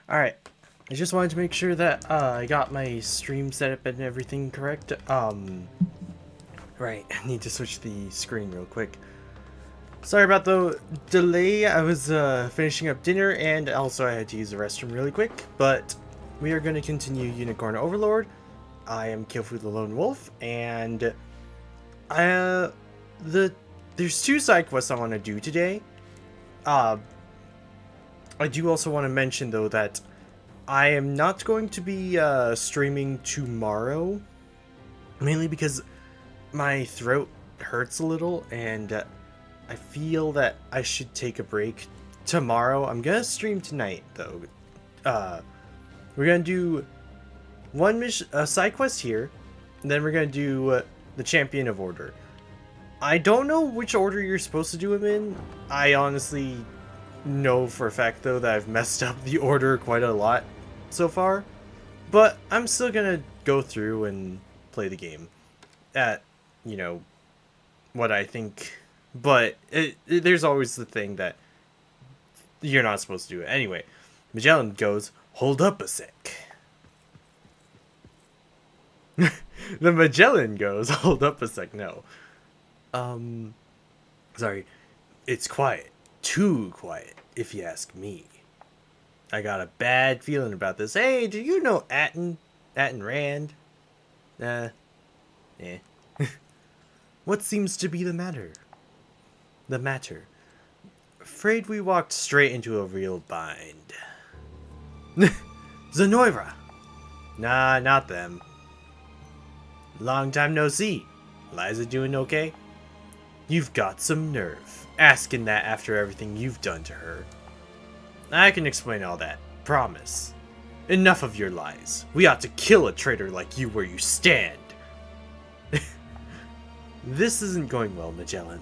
Alright, I just wanted to make sure that I got my stream setup and everything correct. Right, I need to switch the screen real quick. Sorry about the delay, I was finishing up dinner and also I had to use the restroom really quick, but we are going to continue Unicorn Overlord. I am Killfood the Lone Wolf, and there's two side quests I want to do today. I do also want to mention though that I am not going to be streaming tomorrow, mainly because my throat hurts a little and I feel that I should take a break tomorrow. I'm gonna stream tonight though. We're gonna do a side quest here, and then we're gonna do the Champion of Order. I don't know which order you're supposed to do them in. I honestly know for a fact though that I've messed up the order quite a lot so far, but I'm still gonna go through and play the game at, you know, what I think. But there's always the thing that you're not supposed to do it. Anyway, Magellan goes, hold up a sec. The Magellan goes, hold up a sec. No. Sorry. It's quiet. Too quiet, if you ask me. I got a bad feeling about this. Hey, do you know Atten Rand? Eh. What seems to be the matter? Afraid we walked straight into a real bind. Zenoiran! Nah, not them. Long time no see. Liza doing okay? You've got some nerve, asking that after everything you've done to her. I can explain all that, promise. Enough of your lies. We ought to kill a traitor like you where you stand. This isn't going well, Magellan.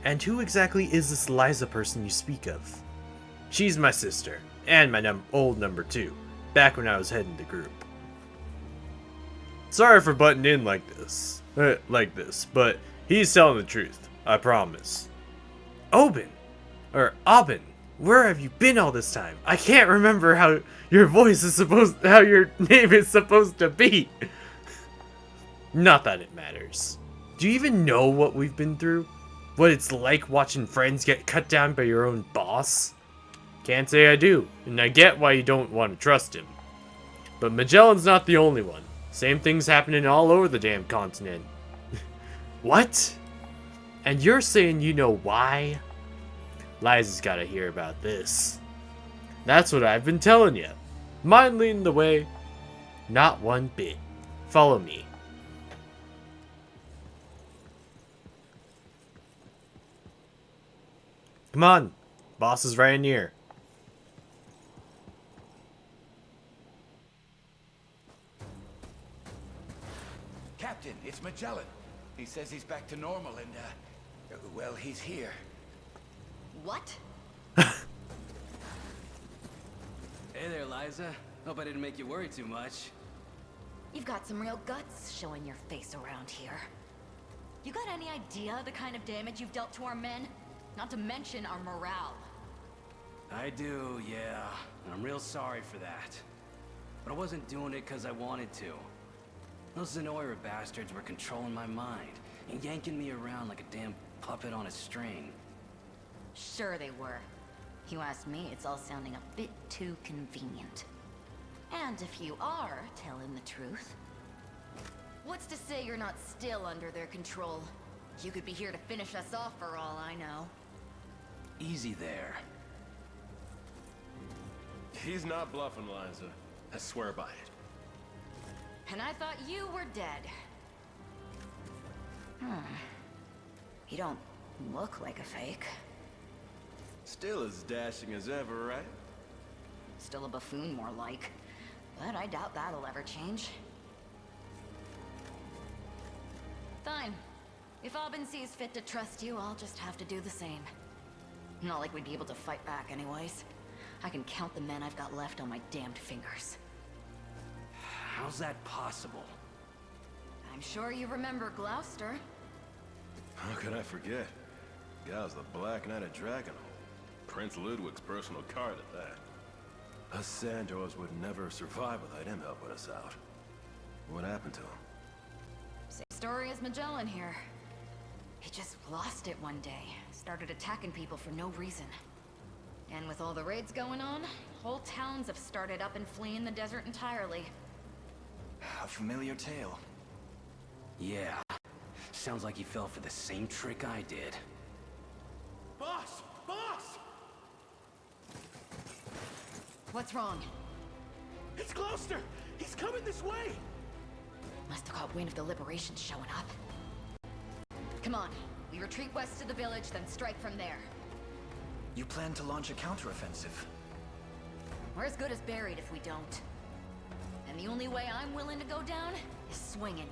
And who exactly is this Liza person you speak of? She's my sister, and my old number 2, back when I was heading the group. Sorry for butting in like this, but he's telling the truth, I promise. Aubin, where have you been all this time? I can't remember how your name is supposed to be. Not that it matters. Do you even know what we've been through? What it's like watching friends get cut down by your own boss? Can't say I do, and I get why you don't want to trust him. But Magellan's not the only one. Same thing's happening all over the damn continent. What? And you're saying you know why? Liza's gotta hear about this. That's what I've been telling you. Mind leading the way? Not one bit. Follow me. Come on. Boss is right in here. Captain, it's Magellan. He says he's back to normal and, well, he's here. What? Hey there, Liza. Hope I didn't make you worry too much. You've got some real guts showing your face around here. You got any idea the kind of damage you've dealt to our men? Not to mention our morale. I do, yeah. And I'm real sorry for that. But I wasn't doing it because I wanted to. Those Zenoiran bastards were controlling my mind and yanking me around like a damn puppet on a string. Sure they were. You ask me, it's all sounding a bit too convenient. And if you are telling the truth, what's to say you're not still under their control? You could be here to finish us off for all I know. Easy there. He's not bluffing, Liza. I swear by it. And I thought you were dead. You don't look like a fake. Still as dashing as ever, right? Still a buffoon, more like. But I doubt that'll ever change. Fine. If Aubin sees fit to trust you, I'll just have to do the same. Not like we'd be able to fight back anyways. I can count the men I've got left on my damned fingers. How's that possible? I'm sure you remember Gloucester. How could I forget? Guy's the Black Knight of Dragonhold. Prince Ludwig's personal card at that. Us Sandors would never survive without him helping us out. What happened to him? Same story as Magellan here. He just lost it one day. Started attacking people for no reason. And with all the raids going on, whole towns have started up and fleeing the desert entirely. A familiar tale. Yeah. Sounds like he fell for the same trick I did. Boss! Boss! What's wrong? It's Gloucester! He's coming this way! Must have caught wind of the Liberations showing up. Come on, we retreat west to the village, then strike from there. You plan to launch a counteroffensive? We're as good as buried if we don't. And the only way I'm willing to go down is swinging.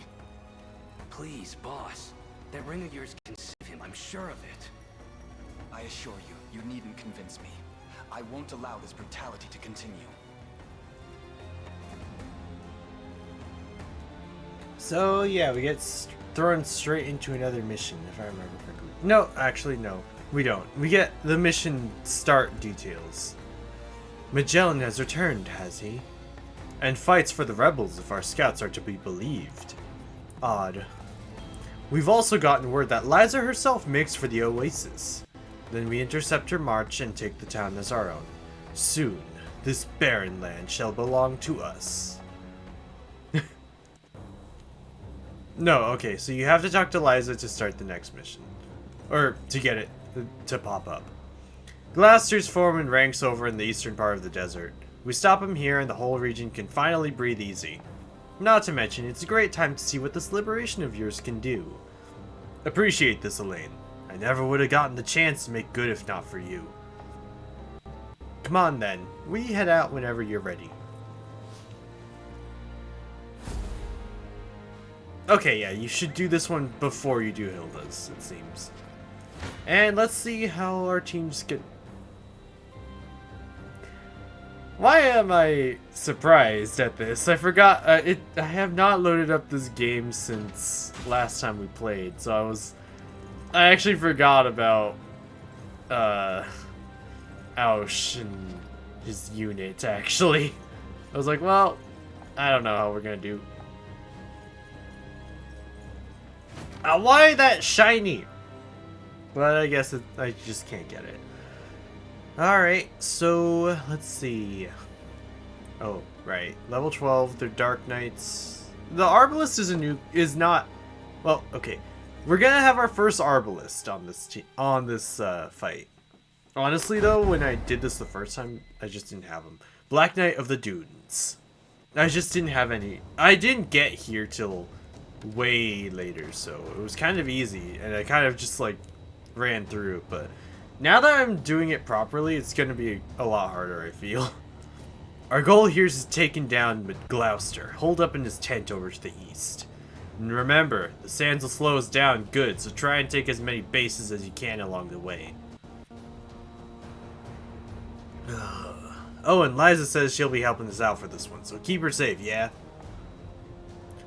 Please, boss. That ring of yours can save him, I'm sure of it. I assure you, you needn't convince me. I won't allow this brutality to continue. So yeah, we get thrown straight into another mission, if I remember correctly. No, actually no, we don't. We get the mission start details. Magellan has returned, has he? And fights for the rebels if our scouts are to be believed. Odd. We've also gotten word that Liza herself makes for the Oasis. Then we intercept her march and take the town as our own. Soon, this barren land shall belong to us. No, okay, so you have to talk to Liza to start the next mission. Or to get it to pop up. Gloucester's foreman ranks over in the eastern part of the desert. We stop him here and the whole region can finally breathe easy. Not to mention, it's a great time to see what this liberation of yours can do. Appreciate this, Elaine. I never would have gotten the chance to make good if not for you. Come on then, we head out whenever you're ready. Okay, yeah, you should do this one before you do Hilda's, it seems. And let's see how our teams get... Why am I surprised at this? I forgot, I have not loaded up this game since last time we played, so I actually forgot about, Ausch and his unit, actually. I was like, well, I don't know how we're gonna do. Why that shiny? But I guess I just can't get it. Alright, so let's see. Oh, right. Level 12, they're Dark Knights. The Arbalist is not... Well, okay. We're gonna have our first Arbalist on this fight. Honestly though, when I did this the first time, I just didn't have him. Black Knight of the Dunes. I just didn't have any... I didn't get here till way later, so it was kind of easy, and I kind of just like ran through it, but now that I'm doing it properly, it's gonna be a lot harder, I feel. Our goal here is taking down Gloucester, holed up in his tent over to the east. And remember, the sands will slow us down good, so try and take as many bases as you can along the way. Oh, and Liza says she'll be helping us out for this one, so keep her safe, yeah?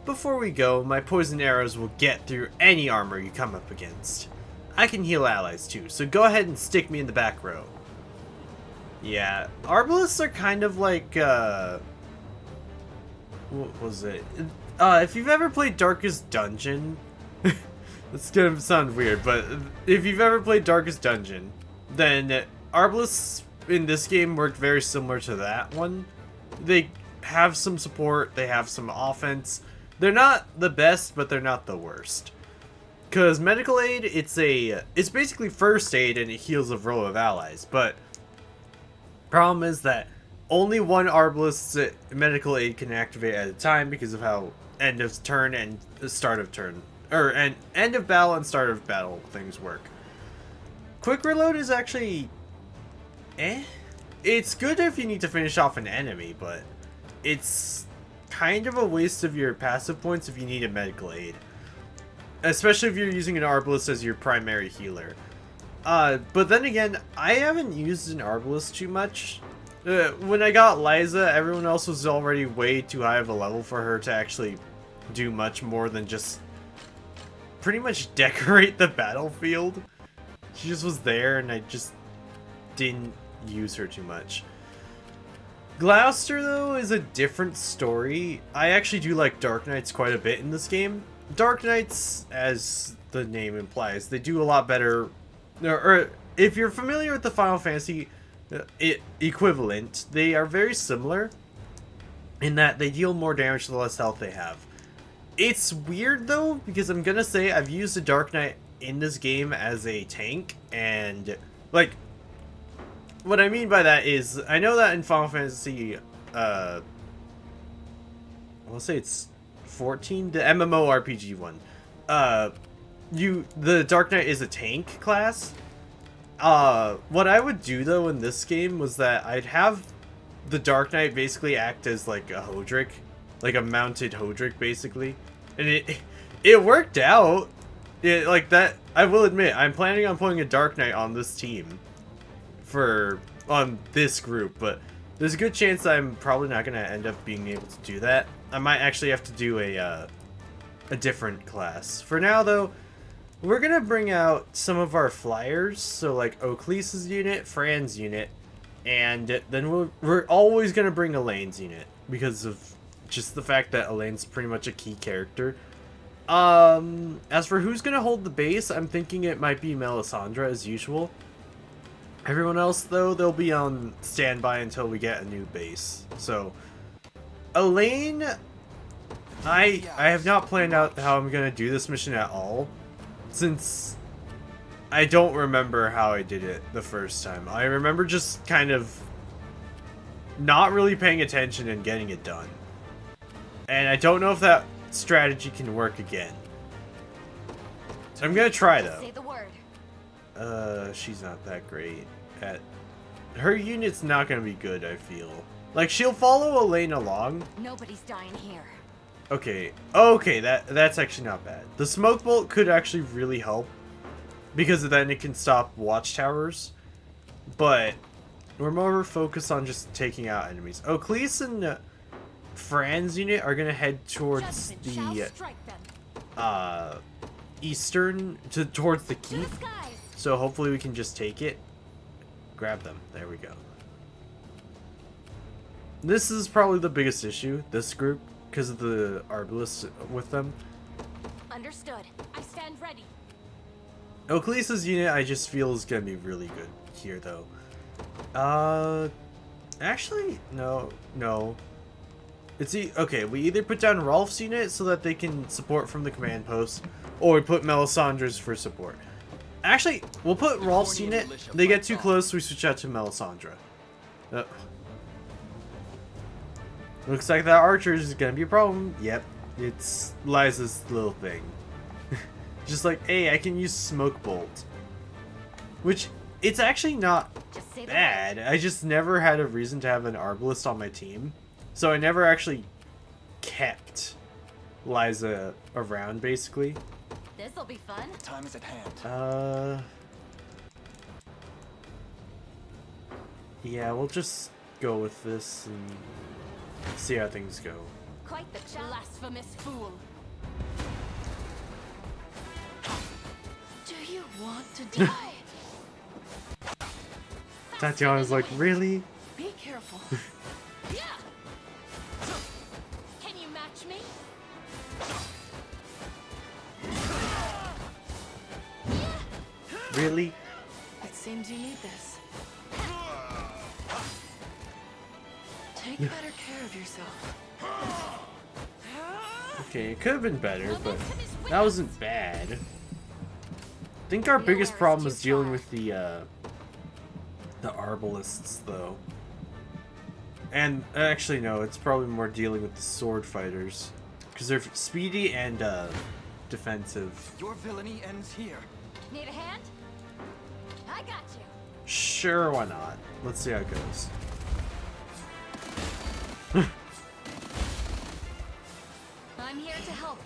Before we go, my poison arrows will get through any armor you come up against. I can heal allies too, so go ahead and stick me in the back row. Yeah, Arbalists are kind of like, what was it? If you've ever played Darkest Dungeon, it's gonna sound weird, but if you've ever played Darkest Dungeon, then Arbalists in this game work very similar to that one. They have some support, they have some offense. They're not the best, but they're not the worst. Because medical aid, it's basically first aid and it heals a row of allies. But problem is that only one Arbalist's medical aid can activate at a time because of how end of turn and start of turn, and end of battle and start of battle things work. Quick reload is actually, It's good if you need to finish off an enemy, but it's kind of a waste of your passive points if you need a medical aid. Especially if you're using an Arbalist as your primary healer. But then again, I haven't used an Arbalist too much. When I got Liza, everyone else was already way too high of a level for her to actually do much more than just pretty much decorate the battlefield. She just was there and I just didn't use her too much. Gloucester, though, is a different story. I actually do like Dark Knights quite a bit in this game. Dark Knights, as the name implies, they do a lot better. Or if you're familiar with the Final Fantasy equivalent, they are very similar in that they deal more damage the less health they have. It's weird, though, because I'm gonna say I've used a Dark Knight in this game as a tank, and, like, what I mean by that is, I know that in Final Fantasy, I'll say it's 14, the MMORPG one, the Dark Knight is a tank class. What I would do, though, in this game was that I'd have the Dark Knight basically act as, like, a Hodrick, like a mounted Hodrick, basically, and it worked out. Like that, I will admit, I'm planning on putting a Dark Knight on this team on this group, but there's a good chance I'm probably not going to end up being able to do that. I might actually have to do a different class. For now, though, we're going to bring out some of our flyers, so like Oaklease's unit, Fran's unit, and then we're always going to bring Elaine's unit, because of just the fact that Elaine's pretty much a key character. As for who's gonna hold the base, I'm thinking it might be Melisandre as usual. Everyone else, though, they'll be on standby until we get a new base. So, Elaine, I have not planned out how I'm gonna do this mission at all, since I don't remember how I did it the first time. I remember just kind of not really paying attention and getting it done. And I don't know if that strategy can work again. I'm gonna try, though. Say the word. She's not that great at... Her unit's not gonna be good, I feel. Like, she'll follow Elaine along. Nobody's dying here. Okay, that's actually not bad. The smoke bolt could actually really help, because then it can stop watchtowers. But we're more focused on just taking out enemies. Oaklease and Fran's unit are gonna head towards the eastern, towards the keep. So hopefully we can just take it. Grab them. There we go. This is probably the biggest issue, this group, because of the arbalists with them. Understood. I stand ready. Oaklease's unit, I just feel, is gonna be really good here, though. Actually, no. Okay, we either put down Rolf's unit so that they can support from the command post, or we put Melisandre's for support. Actually, we'll put Rolf's unit. They get too close, we switch out to Melisandre. Looks like that archer is gonna be a problem. Yep, it's Liza's little thing. Just like, hey, I can use smoke bolt, which it's actually not bad. I just never had a reason to have an arbalist on my team, so I never actually kept Liza around, basically. This'll be fun. Time is at hand. Yeah, we'll just go with this and see how things go. Quite the blasphemous fool. Do you want to die? Tatiana's like, really? Be careful. Yeah. Can you match me? Really? It seems you need this. Take better care of yourself. Okay, it could have been better, but that wasn't bad. I think our biggest problem is dealing with the arbalists, though. And actually, no, it's probably more dealing with the sword fighters, because they're speedy and defensive. Your villainy ends here. Need a hand? I got you. Sure, why not? Let's see how it goes. I'm here to help.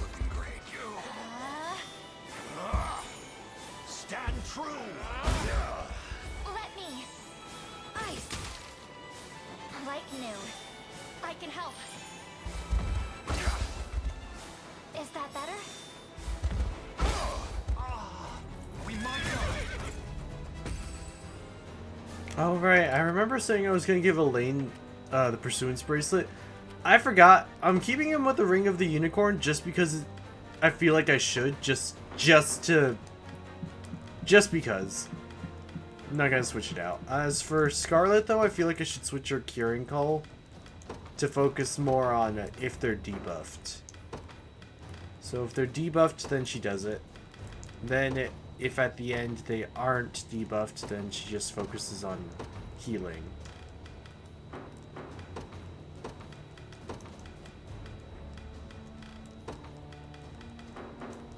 Looking great, you. Stand true. Let me. Ice. Like new. I can help. Is that better? We might Oh, right. I remember saying I was going to give Elaine the Pursuance Bracelet. I forgot. I'm keeping him with the Ring of the Unicorn just because I feel like I should. Just because. I'm not going to switch it out. As for Scarlet, though, I feel like I should switch her Curing Call to focus more on if they're debuffed. So if they're debuffed, then she does it. Then if at the end they aren't debuffed, then she just focuses on healing.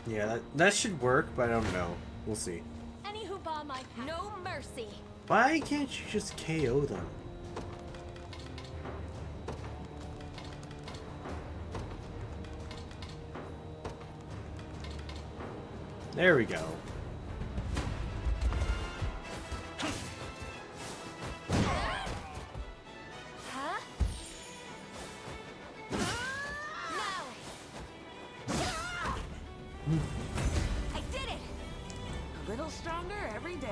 Yeah, that should work, but I don't know. We'll see. Any who bar my path, no mercy. Why can't you just KO them? There we go. Huh? No. I did it. A little stronger every day.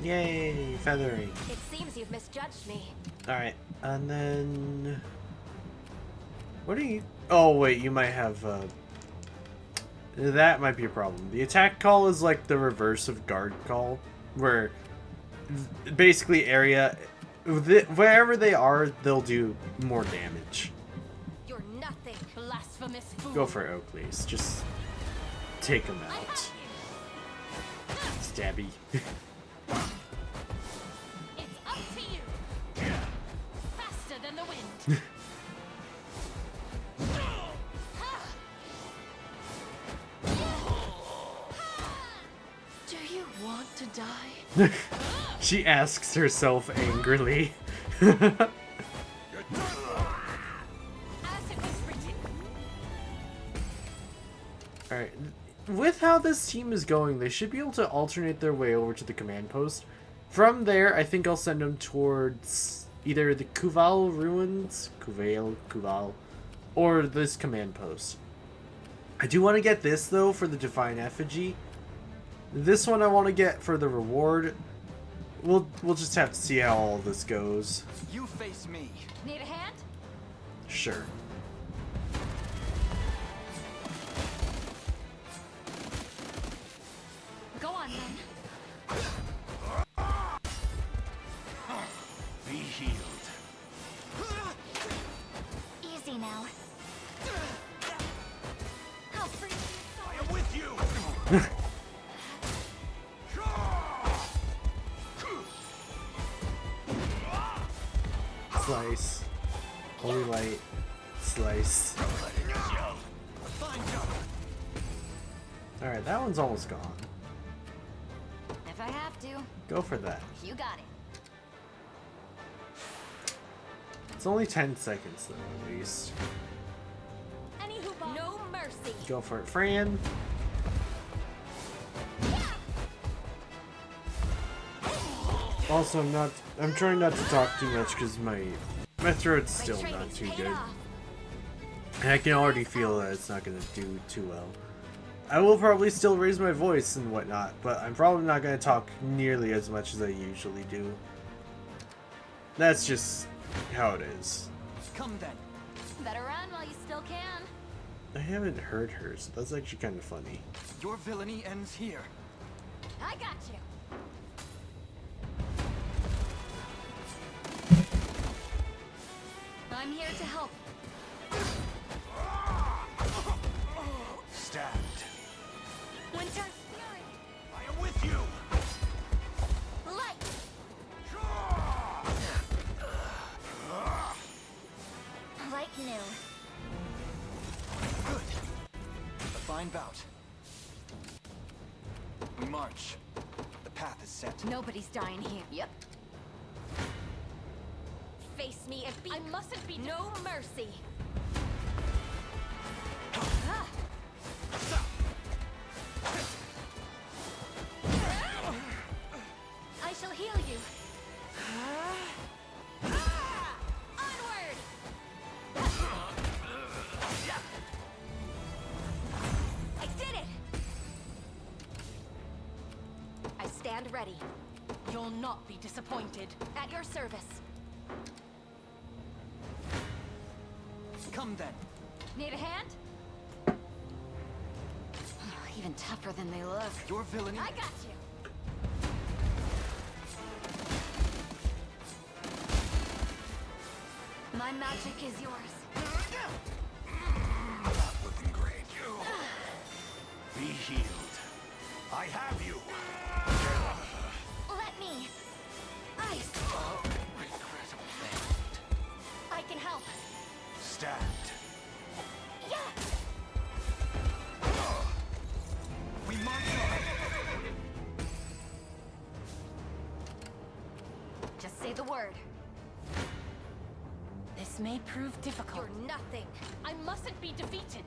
Yay, feathering. It seems you've misjudged me. Alright, and then... What are you... Oh, wait, you might have, That might be a problem. The attack call is like the reverse of guard call, where basically area... Wherever they are, they'll do more damage. You're nothing, blasphemous fool. Go for it, Oakley's. Just take them out. Stabby. It's up to you. Faster than the wind. Do you want to die? She asks herself angrily. As it was written. Alright, with how this team is going, they should be able to alternate their way over to the command post. From there, I think I'll send them towards either the Kuval ruins, Kuval, or this command post. I do want to get this, though, for the Divine Effigy. This one I want to get for the reward. We'll just have to see how all this goes. You face me. Need a hand? Sure. Go on then. Be healed. Easy now. How free I am with you. Slice. Holy light. Slice. Alright, that one's almost gone. If I have to, Go for that. you got it. It's only 10 seconds, though, at least. Any who bar no mercy. Go for it, Fran. Also, I'm trying not to talk too much because my throat's My still not training's too paid good. off. And I can already feel that it's not going to do too well. I will probably still raise my voice and whatnot, but I'm probably not going to talk nearly as much as I usually do. That's just how it is. Come then. Better run while you still can. I haven't heard her, so that's actually kind of funny. Your villainy ends here. I got you. I'm here to help. Stabbed. Winter spirit. I am with you. Light. Like new. Good. A fine bout. We march. The path is set. Nobody's dying here. Yep. Face me and be. I mustn't be. No mercy. I shall heal you. Onward! I did it! I stand ready. You'll will not be disappointed. At your service. Come then. Need a hand? Even tougher than they look. Your villainy. I got you. My magic is yours. Not looking great. Be healed. I have you. Let me. Ice. Regrettable fate. I can help. Stabbed. Yeah. We march on. Just say the word. This may prove difficult. You're nothing. I mustn't be defeated.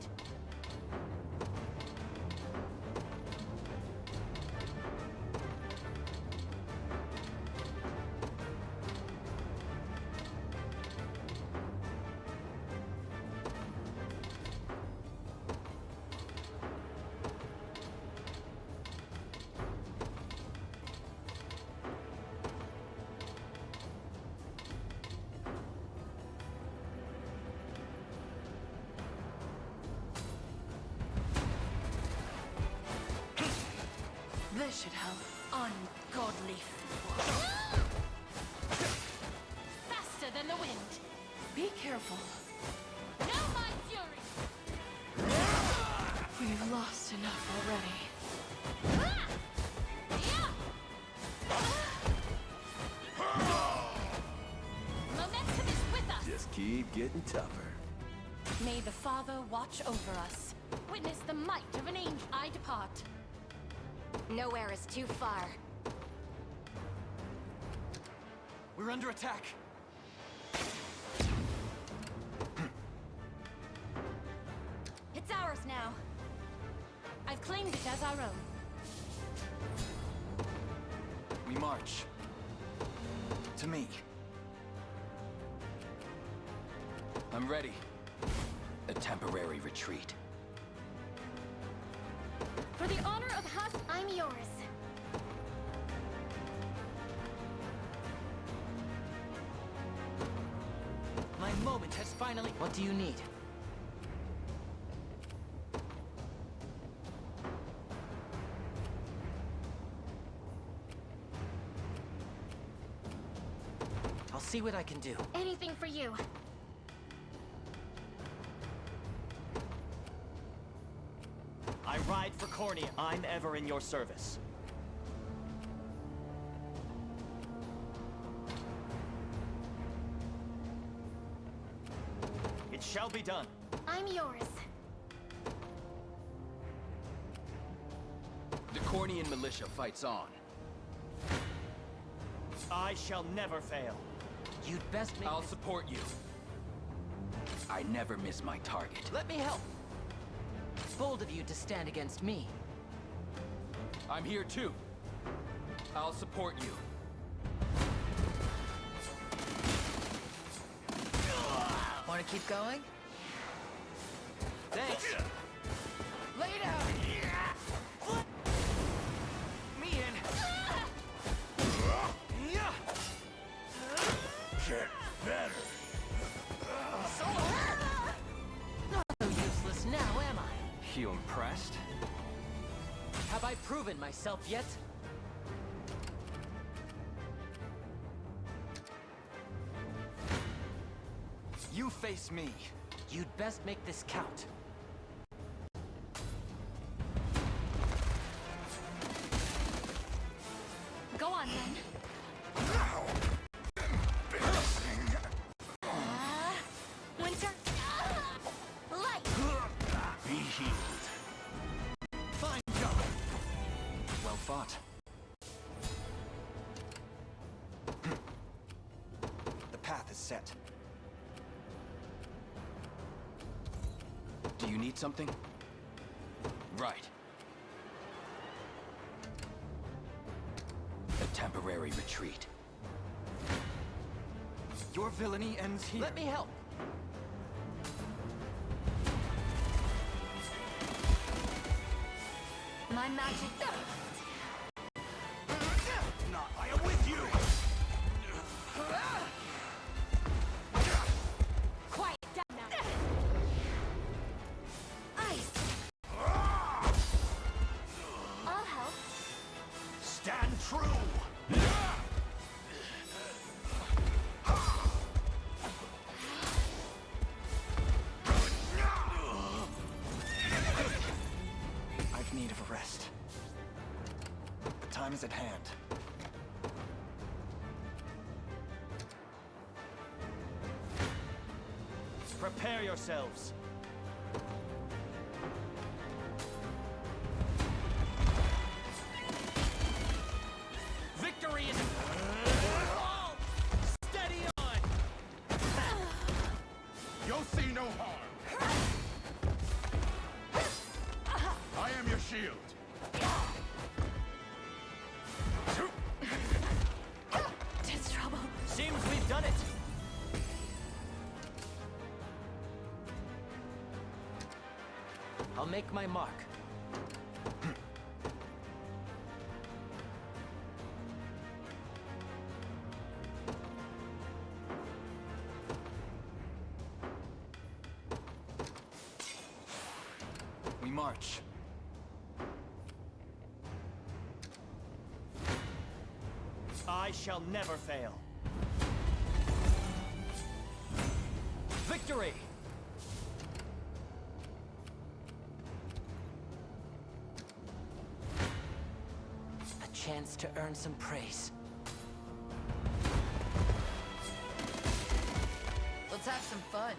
This should help. Ungodly. Faster than the wind. Be careful. Now my fury! We've lost enough already. Momentum is with us! Just keep getting tougher. May the Father watch over us. Witness the might of an angel. I depart. Nowhere is too far. We're under attack. It's ours now. I've claimed it as our own. We march. To me. I'm ready. A temporary retreat. For the honor of Hus, I'm yours. My moment has finally... What do you need? I'll see what I can do. Anything for you. I ride for Cornea. I'm ever in your service. It shall be done. I'm yours. The Cornian militia fights on. I shall never fail. You'd best make... I'll support you. I never miss my target. Let me help. Bold of you to stand against me. I'm here too. I'll support you. Want to keep going? Thanks. Lay down. Me in. Get better. Not so useless now, am I? You impressed? Have I proven myself yet? You face me. You'd best make this count. go on then. Winter. Light. Be healed. Fine job. Well fought. The path is set. Do you need something? Right. A temporary retreat. Your villainy ends here. Let me help. My magic. Not, I am with you! time is at hand. Prepare yourselves. Victory is... Steady on! You'll see no harm. I am your shield. Tis trouble. Seems we've done it. I'll make my mark. We march. I shall never fail. Victory! A chance to earn some praise. Let's have some fun.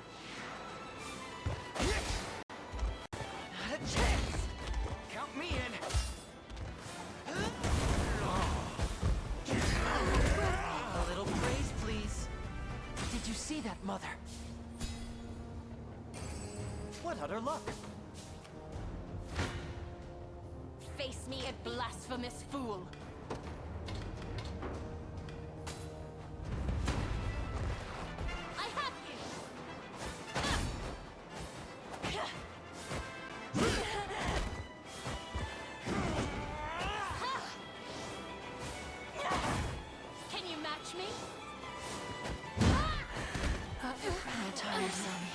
Not a chance! Count me in! A little praise, please. Did you see that, Mother? What utter luck! Face me, a blasphemous fool. I have you. Can you match me? How tiresome.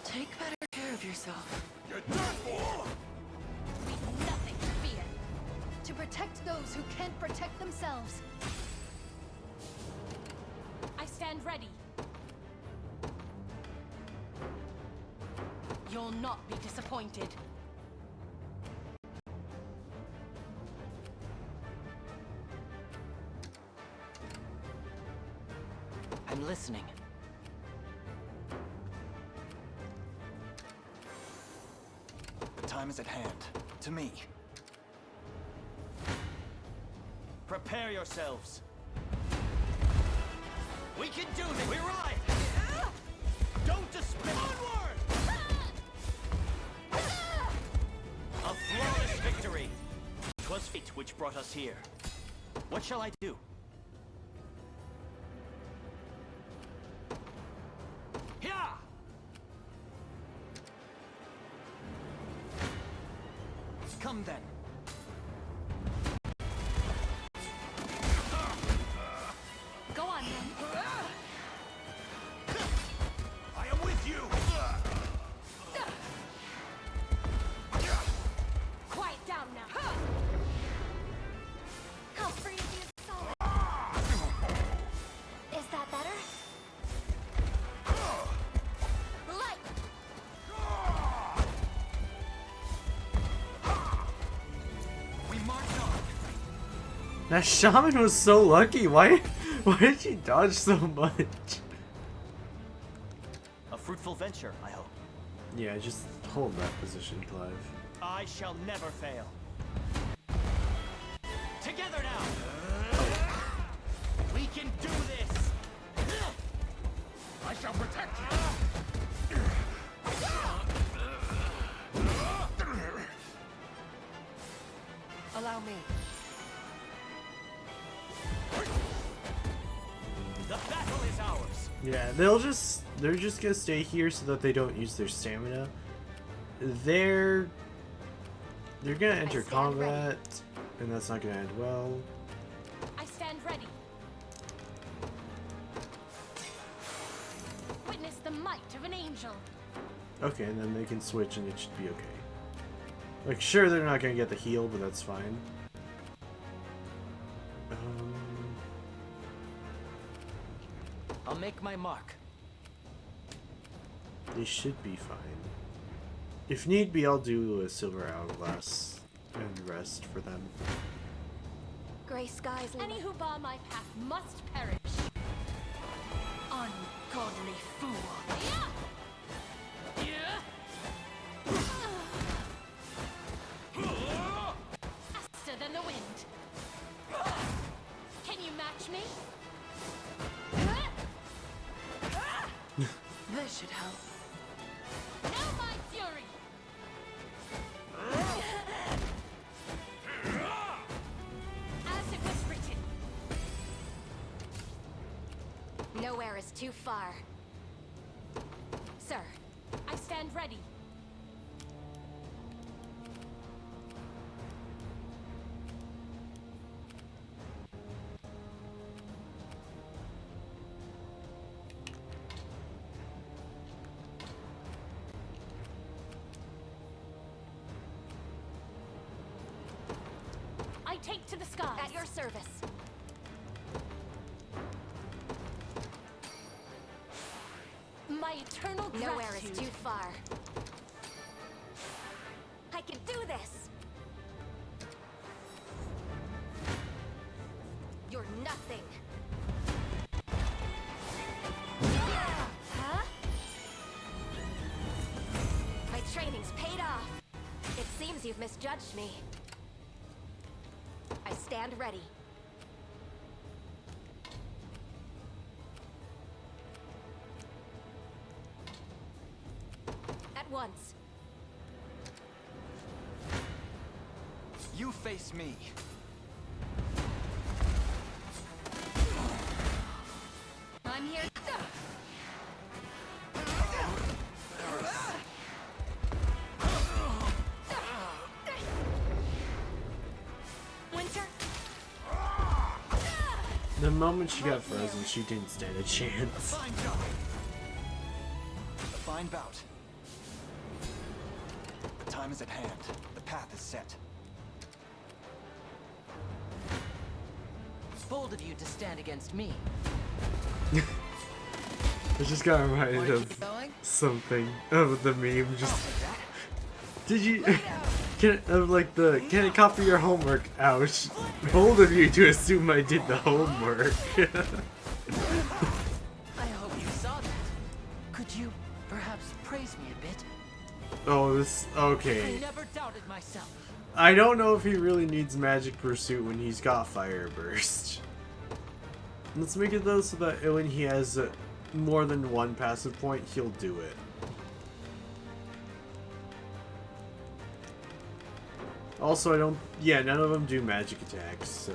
Take better care of yourself. You're done for! We've nothing to fear. To protect those who can't protect themselves. I stand ready. You'll not be disappointed. I'm listening. The time is at hand. To me. Prepare yourselves. We can do this! We ride! Don't despair! Onward! A flawless victory! 'Twas fate which brought us here. What shall I do? Here! Come then. Go on then. I am with you! Quiet down now. How free of you solid. Is that better? Light. We march on. That shaman was so lucky. Why did she dodge so much? A fruitful venture, I hope. Yeah, just hold that position, Clive. I shall never fail. Together now! We can do this! I shall protect you! Allow me. The battle is ours! Yeah, they're just gonna stay here so that they don't use their stamina. They're gonna enter stand combat, and that's not gonna end well. I stand ready. Witness the might of an angel. Okay, and then they can switch and it should be okay. Like, sure, they're not gonna get the heal, but that's fine. I'll make my mark. They should be fine. If need be, I'll do a silver hourglass and rest for them. Gray skies. Any who bar my path must perish. Ungodly fool. Yeah. Yeah. Faster than the wind. Can you match me? This should help. Now my fury. As it was written. Nowhere is too far. Sir, I stand ready. I take to the skies. At your service. My eternal gratitude. Nowhere is too far. I can do this! You're nothing. Huh? My training's paid off. It seems you've misjudged me. I stand ready. At once. You face me. I'm here. Winter. The moment she got frozen, she didn't stand a chance. Fine job. A fine bout. The time is at hand. The path is set. Bold of you to stand against me. I just got reminded of something of the meme. Just did you? Can I copy your homework? Ouch! Bold of you to assume I did the homework. I hope you saw that. Could you perhaps praise me a bit? Oh, this okay. I never doubted myself. I don't know if he really needs Magic Pursuit when he's got Fire Burst. Let's make it though so that when he has more than one passive point, he'll do it. Also, none of them do magic attacks, so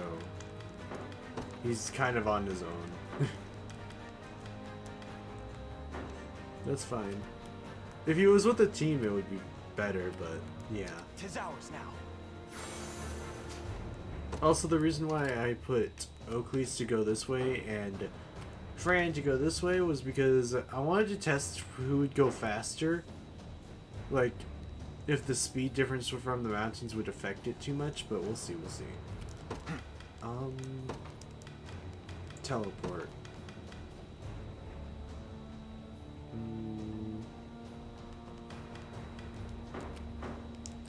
he's kind of on his own. That's fine. If he was with a team, it would be better, but yeah. 'Tis ours now. Also, the reason why I put Oakleys to go this way and Fran to go this way was because I wanted to test who would go faster. Like, if the speed difference from the mountains would affect it too much, but we'll see, Teleport.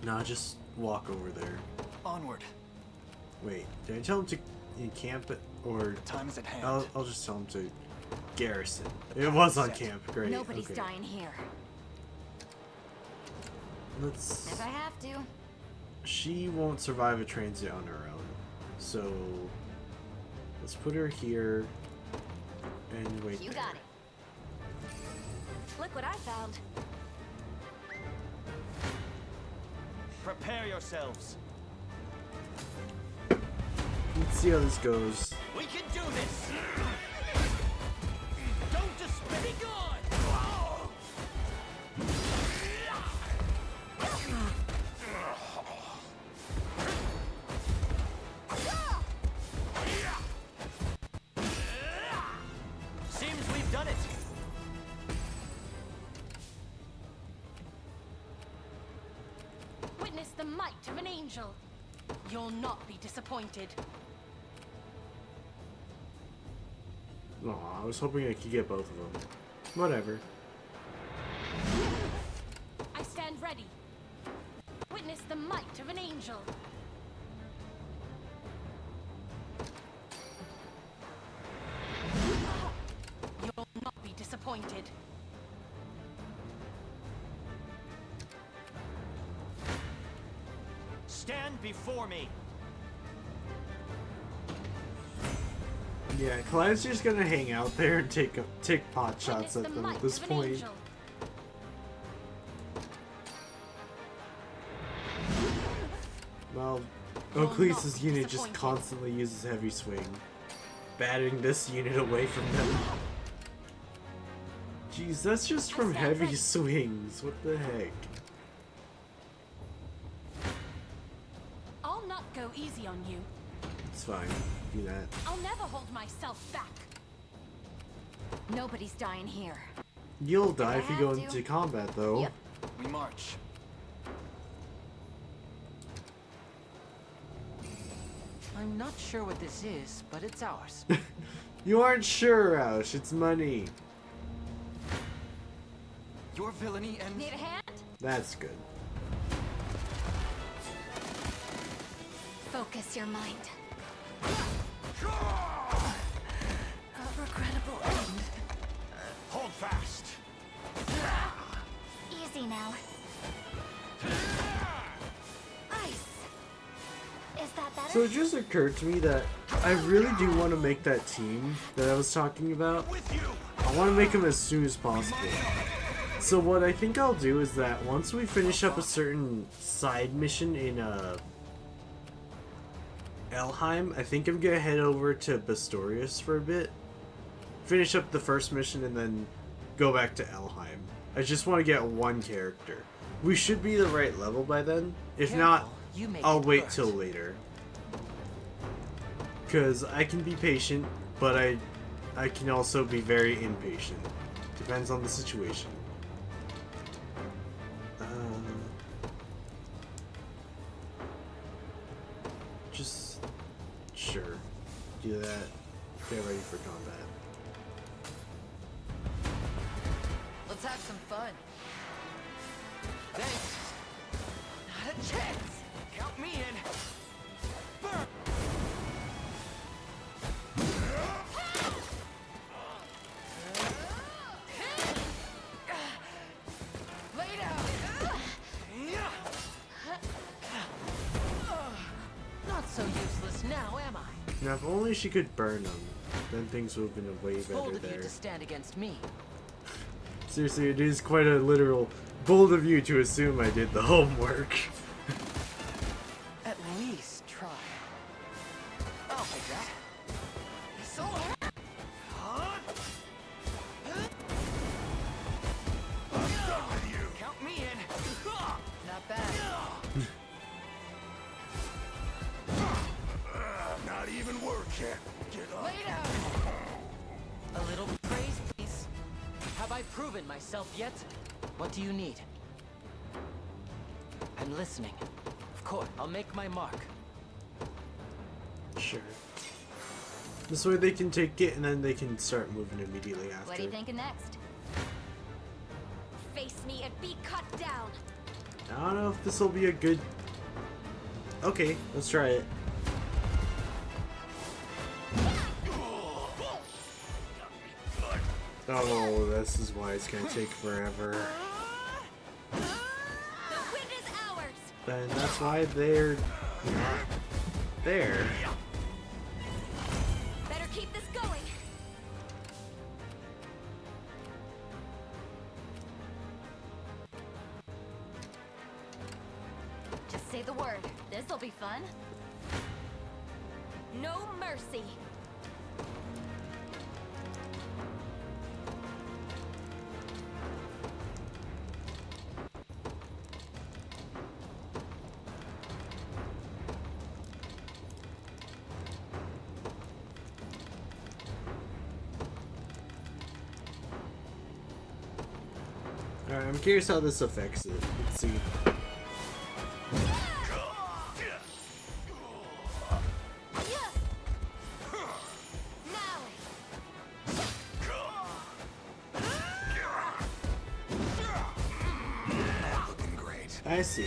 Nah, just walk over there. Onward. Wait, did I tell him to camp it, or Time is at hand. I'll just tell him to garrison. It was on camp, great. Nobody's okay. dying here. Let's. If I have to. She won't survive a transit on her own, so let's put her here and wait. You there. got it. Look what I found. Prepare yourselves. Let's see how this goes. We can do this. Don't despair. Be gone. Seems we've done it. Witness the might of an angel. You'll not be disappointed. Oh, I was hoping I could get both of them. Whatever. I stand ready. Witness the might of an angel. You'll not be disappointed. Stand before me. Yeah, Clive's just gonna hang out there and take pot shots Witness at the them might at this of an point. angel. Well, You'll Oakleys' not be unit just disappointed. constantly uses heavy swing, batting this unit away from them. Jeez, that's just from stand heavy ready. swings. What the heck? I'll not go easy on you. It's fine. Do that. I'll never hold myself back. Nobody's dying here. You'll die if you go have to. into combat, though. Yep. We march. I'm not sure what this is, but it's ours. You aren't sure, Roush. It's money. Your villainy and Need a hand? That's good. Focus your mind. A regrettable end. Hold fast. Easy now. Ice. Is that better? So it just occurred to me that I really do want to make that team that I was talking about. With you. I want to make them as soon as possible. So what I think I'll do is that once we finish up a certain side mission in Elheim, I think I'm gonna head over to Bastorius for a bit, finish up the first mission, and then go back to Elheim. I just want to get one character. We should be the right level by then. If not, Careful, you may I'll get wait hurt. till later. Because I can be patient, but I can also be very impatient. Depends on the situation. Just sure. Do that. Get ready for combat. Let's have some fun. thanks. Not a chance. Count me in. Burn. Lay down. Not so useless now, am I? Now, if only she could burn them, then things would have been way Bold better of you there. to stand against me. Seriously, it is quite a literal bold of you to assume I did the homework. At least try. I'll take that. So Count me in. not bad. Not even work yet. Get up. Lay down. A little praise, please. Have I proven myself yet? What do you need? I'm listening. Of course, I'll make my mark. Sure. This way they can take it and then they can start moving immediately after. What are you thinking next? Face me and be cut down. I don't know if this will be a good... Okay, let's try it. Oh, this is why it's gonna take forever. The wind is ours. And that's why they're not there. Better keep this going. Just say the word. This'll be fun. No mercy. Alright, I'm curious how this affects it. Let's see. Looking great. I see.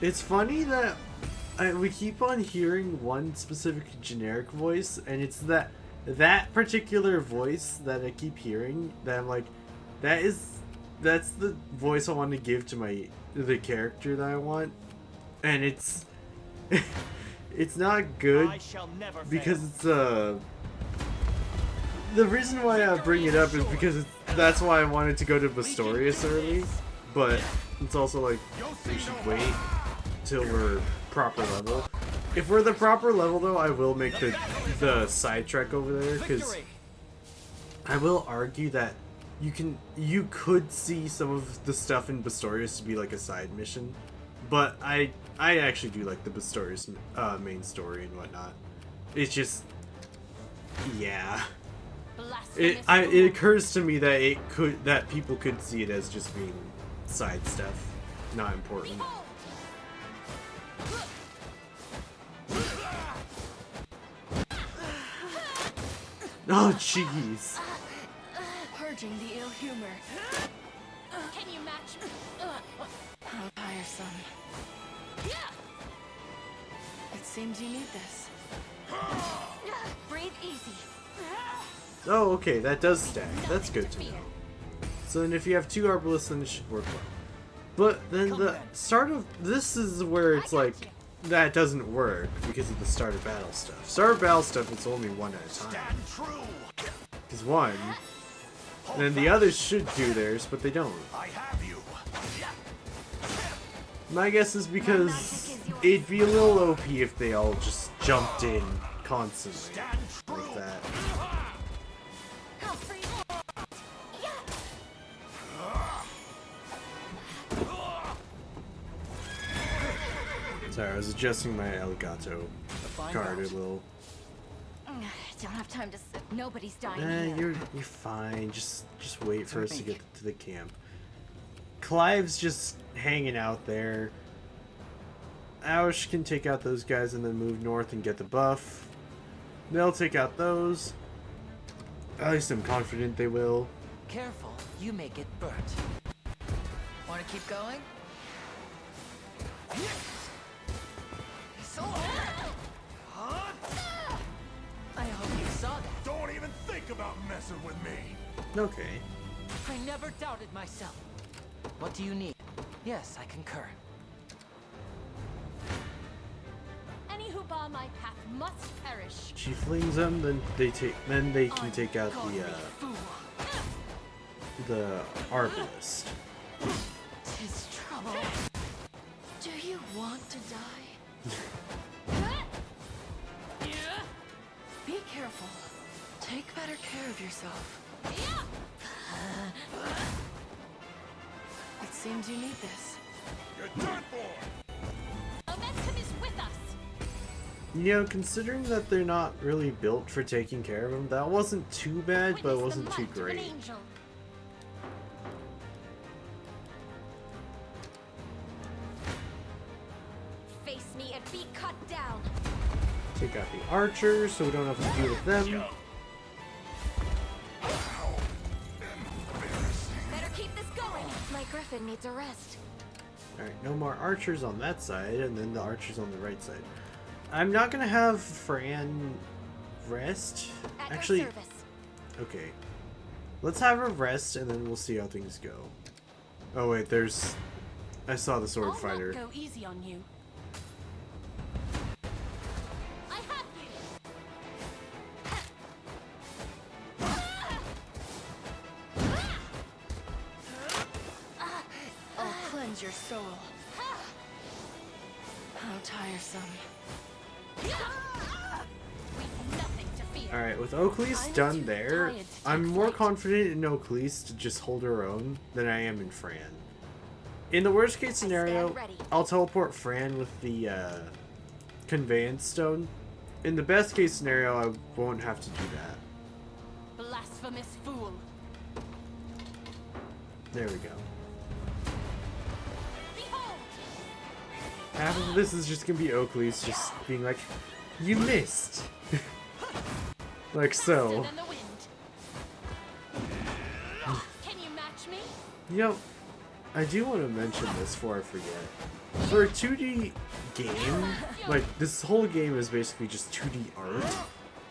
It's funny that we keep on hearing one specific generic voice, and it's that particular voice that I keep hearing that I'm like, that's the voice I want to give to the character that I want, and it's it's not good because it's the reason why I bring it up is because that's why I wanted to go to Bastorius early, but it's also like we should wait till we're proper level. If we're the proper level though, I will make the side trek over there, because I will argue that you could see some of the stuff in Bastorius to be like a side mission, but I actually do like the Bastorius main story and whatnot. It's just, yeah. It occurs to me that people could see it as just being side stuff, not important. Oh jeez. Purging the ill humor. Can you match me? How tiresome. It seems you need this. Breathe easy. Oh, okay, that does stack. That's good to know. So then if you have 2 Arbalists, then it should work well. But then the start of this is where it's like that doesn't work because of the start of battle stuff. Start of battle stuff, it's only one at a time. Because one, and then the others should do theirs, but they don't. My guess is because it'd be a little OP if they all just jumped in constantly like that. Sorry, I was adjusting my Elgato card a little. Don't have time to sit. Nobody's dying You're fine. Just wait for us to get to the camp. Clive's just hanging out there. Aush can take out those guys and then move north and get the buff. They'll take out those. At least I'm confident they will. Careful, you may get burnt. Want to keep going? I hope you saw that. Don't even think about messing with me. Okay. I never doubted myself. What do you need? Yes, I concur. Any who bar my path must perish. She flings them, then they can take out the Arbalist. Tis trouble. Do you want to die? Be careful. Take better care of yourself. It seems you need this. You're done for. Momentum is with us. You know, considering that they're not really built for taking care of them, that wasn't too bad, but it wasn't too great. Face me and be cut down. Take out the archers so we don't have to deal with them. Better keep this going. My griffin needs a rest. Alright, no more archers on that side, and then the archers on the right side. I'm not gonna have Fran rest. Actually, okay. Let's have her rest, and then we'll see how things go. Oh wait, I saw the sword fighter. I'll not go easy on you. I have you. I'll cleanse your soul. How tiresome. Alright, with Oakley's done there, I'm more confident in Oakley's to just hold her own than I am in Fran. In the worst case scenario, I'll teleport Fran with the conveyance stone. In the best case scenario, I won't have to do that. Blasphemous fool. There we go. Half of this is just gonna be Oakley's just being like, you missed. Like so. Can you match me? Yep. I do want to mention this before I forget. For a 2D game, like, this whole game is basically just 2D art,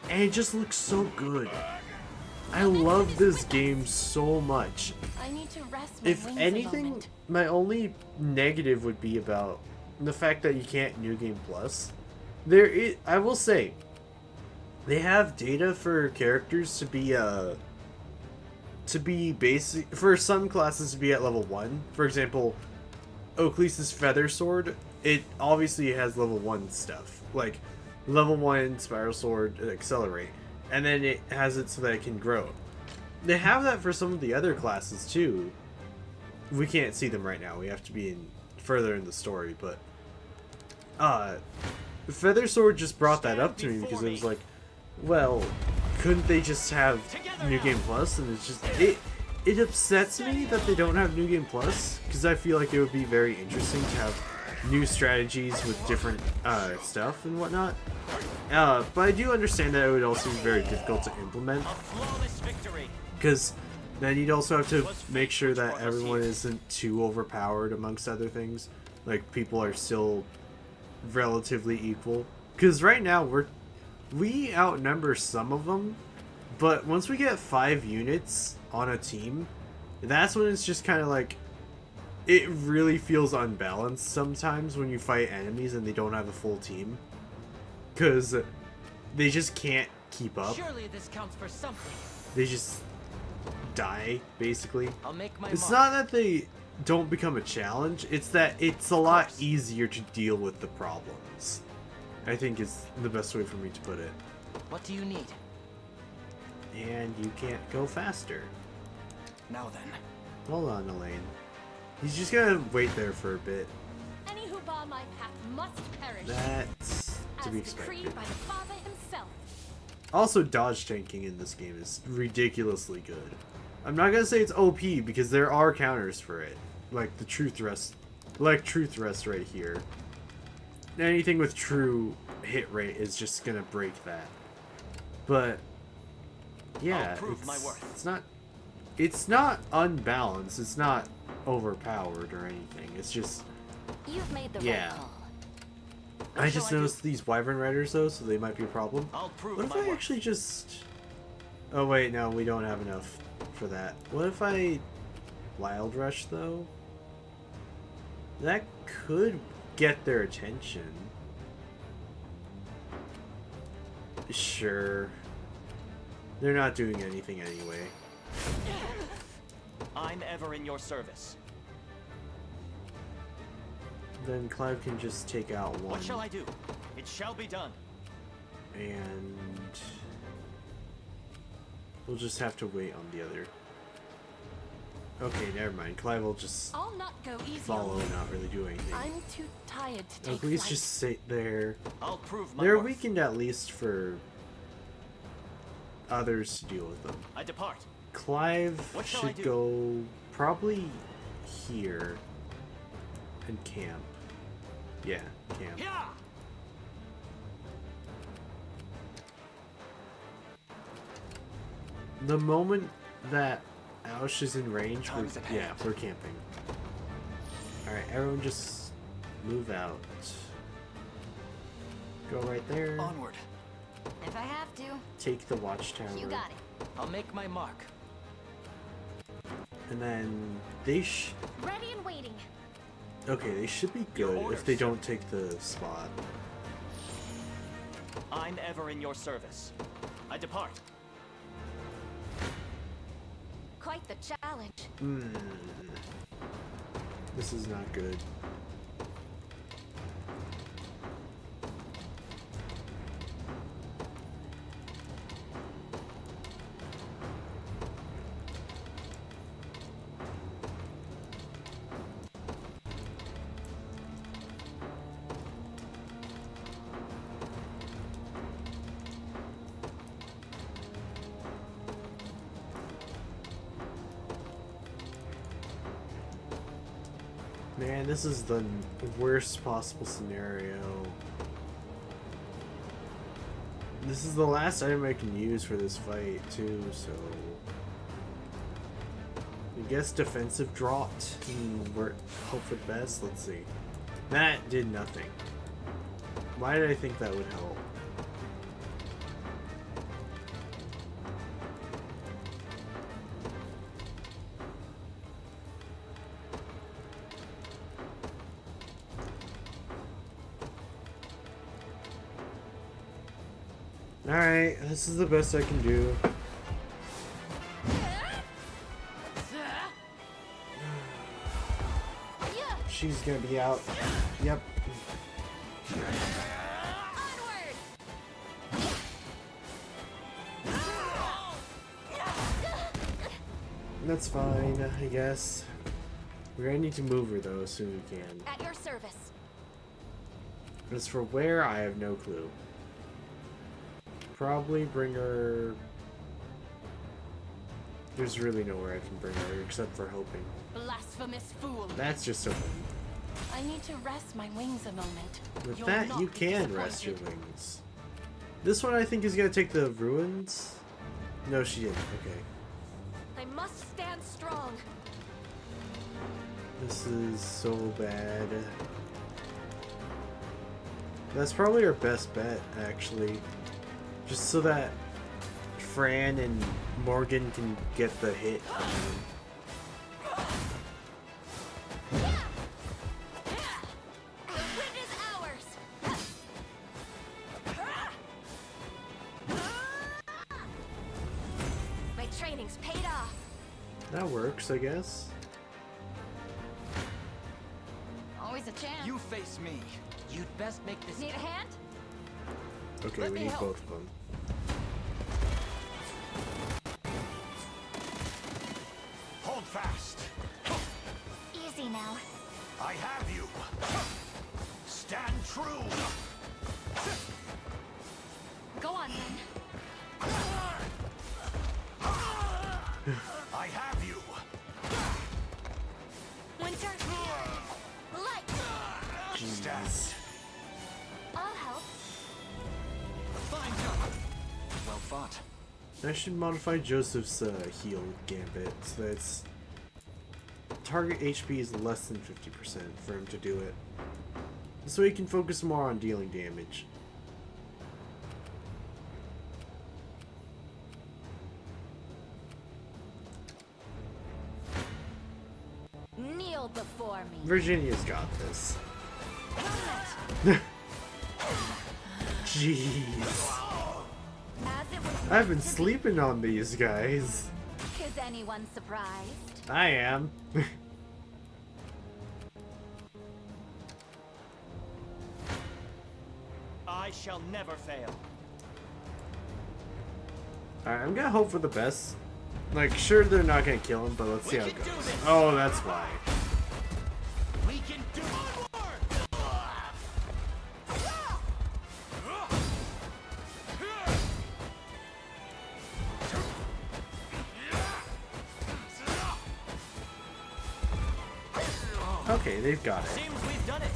and it just looks so good. I love this game so much. I need to rest my If wings a anything, moment. my only negative would be about the fact that you can't New Game Plus. I will say, they have data for characters to be basic, for some classes to be at level 1. For example, Oaklease's Feather Sword, it obviously has level 1 stuff. Like, level 1 Spiral Sword, Accelerate. And then it has it so that it can grow. They have that for some of the other classes too. We can't see them right now. We have to be further in the story, but Feather Sword just brought that up to me because it was like, well, couldn't they just have New Game Plus? And it's just it upsets me that they don't have New Game Plus, because I feel like it would be very interesting to have new strategies with different stuff and whatnot. But I do understand that it would also be very difficult to implement, because then you'd also have to make sure that everyone isn't too overpowered amongst other things. Like, people are still relatively equal. Because right now we outnumber some of them, but once we get 5 units on a team, that's when it's just kind of like, it really feels unbalanced sometimes when you fight enemies and they don't have a full team. Because they just can't keep up. Surely this counts for something. They just die, basically. I'll make my It's mark. not that they don't become a challenge, it's that it's a lot easier to deal with the problems, I think is the best way for me to put it. What do you need? And you can't go faster. Now then. Hold on, Elaine. He's just gonna wait there for a bit. Any who bar my path must perish. That's to as be decreed expected. by the Father himself. Also, dodge tanking in this game is ridiculously good. I'm not gonna say it's OP because there are counters for it, like the true thrust, like true thrust right here. Anything with true hit rate is just gonna break that. But yeah, it's not unbalanced. It's not overpowered or anything. It's just, You've made the yeah. right call. I just noticed these Wyvern Riders though, so they might be a problem. I'll prove What if my I worth. actually just... Oh wait, no, we don't have enough for that. What if I Wild Rush though? That could get their attention. Sure. They're not doing anything anyway. I'm ever in your service. Then Clive can just take out one. What shall I do? It shall be done. And we'll just have to wait on the other. Okay, never mind. Clive will just I'll not go easy follow on you. and not really do anything. I'm too tired to take Please flight. just sit there. I'll prove my They're worth. weakened at least for others to deal with them. I depart. Clive What shall I should do? go probably here and camp. Yeah, camp. Yeah. The moment that Aush is in range, Time's at yeah, hand. we're camping. Alright, everyone just move out. Go right there. Onward. If I have to, Take the watchtower. you got it. I'll make my mark. And then they Ready and waiting. okay, they should be Your good orders, if they sir. don't take the spot. I'm ever in your service. I depart. Quite the challenge. This is not good. Man, this is the worst possible scenario. This is the last item I can use for this fight, too, so... I guess defensive drought. Hope for the best. Let's see. That did nothing. Why did I think that would help? Alright, this is the best I can do. She's gonna be out. Yep. That's fine, I guess. We're gonna need to move her though as soon as we can. At your service. As for where, I have no clue. Probably bring her... There's really nowhere I can bring her except for hoping. Blasphemous fool. That's just so funny. I need to rest my wings a moment. With You'll that, not you be can rest your disappointed. wings. This one I think is gonna take the ruins. No, she didn't. Okay. I must stand strong. This is so bad. That's probably our best bet, actually. Just so that Fran and Morgan can get the hit. The win is ours. My training's paid off. That works, I guess. Always a chance. You face me. You'd best make this. Need a hand? Okay, Let we me need help. both of them. Hold fast. Easy now. I have you. Stand true. Go on then. I have you. Winter. Light. Jeez. I'll help. Fine job. Well fought. I should modify Joseph's heal gambit so that its target HP is less than 50% for him to do it. So he can focus more on dealing damage. Kneel before me. Virginia's got this. Jeez. As it was I've been meant to be. sleeping on these guys. Is anyone surprised? I am. I shall never fail. Alright, I'm gonna hope for the best. Like, sure they're not gonna kill him, but let's see how it can do goes. this. Oh, that's why. We can do onward! Okay, they've got it. Seems we've done it.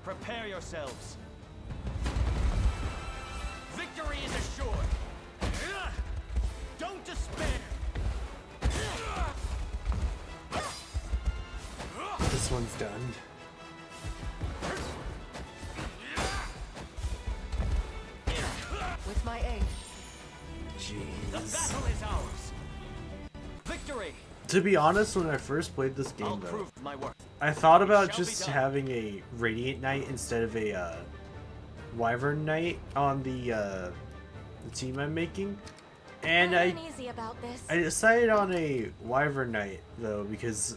Prepare yourselves. Victory is assured. Don't despair. This one's done. With my aid. The Jeez. battle is ours. Victory. To be honest, when I first played this I'll game, though, prove my worth. I thought about shall be just done. having a Radiant Knight instead of a Wyvern Knight on the team I'm making, and I'm uneasy about this. I decided on a Wyvern Knight though because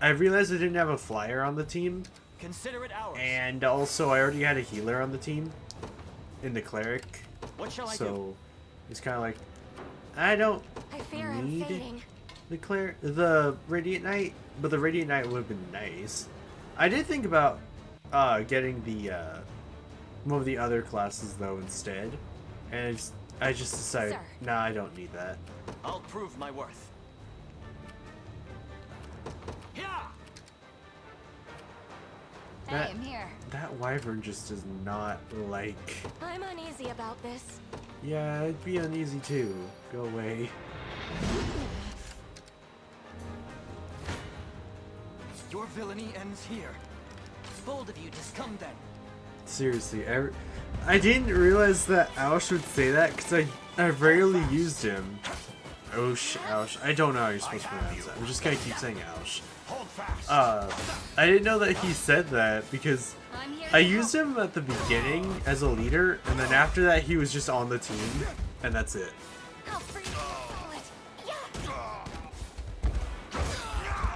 I realized I didn't have a flyer on the team, Consider it ours. and also I already had a healer on the team in the cleric, What shall I do? so it's kind of like I don't I fear I'm need fading. the Radiant Knight, but the Radiant Knight would have been nice. I did think about getting the one of the other classes though instead, and I just decided, Sir. nah, I don't need that. I'll prove my worth. Yeah. Hey, I'm here. That wyvern just does not like... I'm uneasy about this. Yeah, I'd be uneasy too. Go away. Your villainy ends here. Bold of you, just come then. Seriously, I didn't realize that Aush would say that because I rarely used him. Aush. I don't know how you're supposed to pronounce that. I'm just gonna keep saying Aush. I didn't know that he said that because I used him at the beginning as a leader, and then after that he was just on the team, and that's it.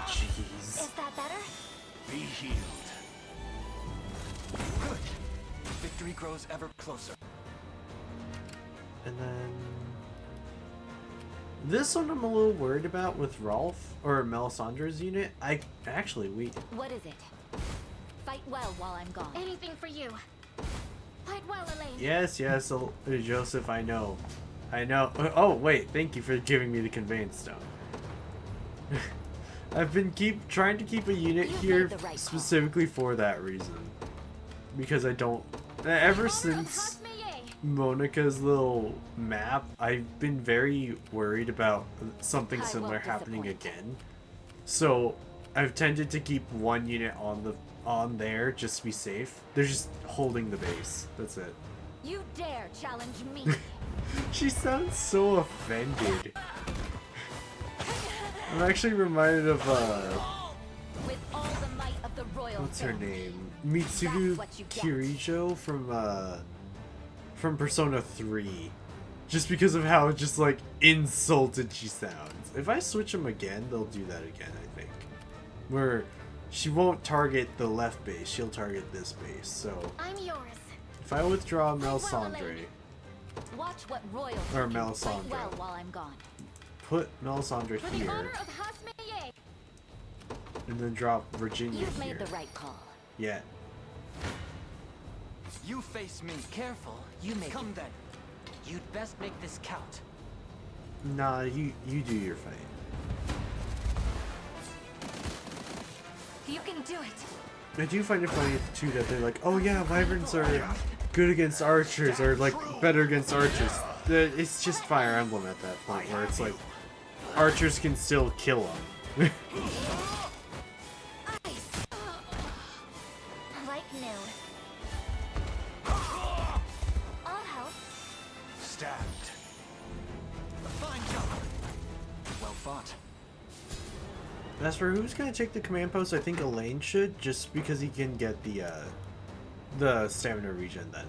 Jeez. Is that better? Be healed. Good. Victory grows ever closer. And then this one I'm a little worried about with Rolf or Melisandre's unit. What is it? Fight well while I'm gone. Anything for you. Fight well, Elaine. Yes, Joseph, I know. Oh, wait, thank you for giving me the conveyance stone. I've been trying to keep a unit here specifically for that reason. Because I don't... Ever since Monica's little map, I've been very worried about something similar happening again. So, I've tended to keep one unit on there just to be safe. They're just holding the base. That's it. You dare challenge me? She sounds so offended. I'm actually reminded of With all the might of the royal what's her family. name? Mitsugu Kirijo from Persona 3. Just because of how just like insulted she sounds. If I switch them again, they'll do that again, I think. Where she won't target the left base, she'll target this base. So I'm yours. if I withdraw Melisandre, Watch what royal or fight Melisandre, well while I'm gone. put Melisandre For the here, honor of Hasmeye. and then drop Virginia You've here. made the right call. Yeah. You face me. Careful, you make Come it. then. You'd best make this count. Nah, you do your fight. You can do it. I do find it funny too that they're like, oh yeah, wyverns are good against archers, or like better against archers. It's just Fire Emblem at that point, where it's like archers can still kill them. Ice. Like new. I'll help. Stabbed. A fine job. Well fought. As for who's gonna take the command post, I think Elaine should, just because he can get the stamina regen then.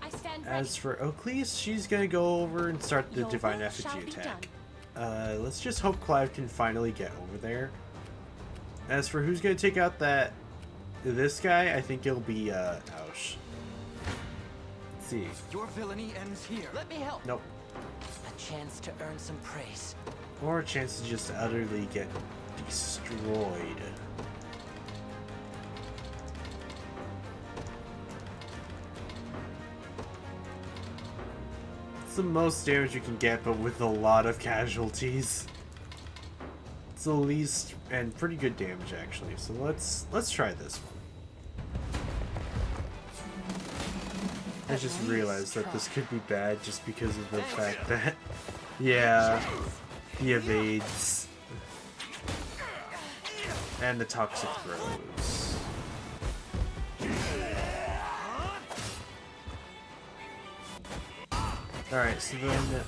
I stand ready. As for Oakleys, she's gonna go over and start the Your Divine will shall Effigy be attack. Let's just hope Clive can finally get over there. As for who's gonna take out this guy, I think it'll be Aush. Let's see. Your villainy ends here. Let me help. Nope. A chance to earn some praise. Or a chance to just utterly get destroyed. It's the most damage you can get, but with a lot of casualties. It's the least and pretty good damage actually. So let's try this one. I just realized that this could be bad just because of the fact that, yeah, he evades. And the toxic throws. Alright, so then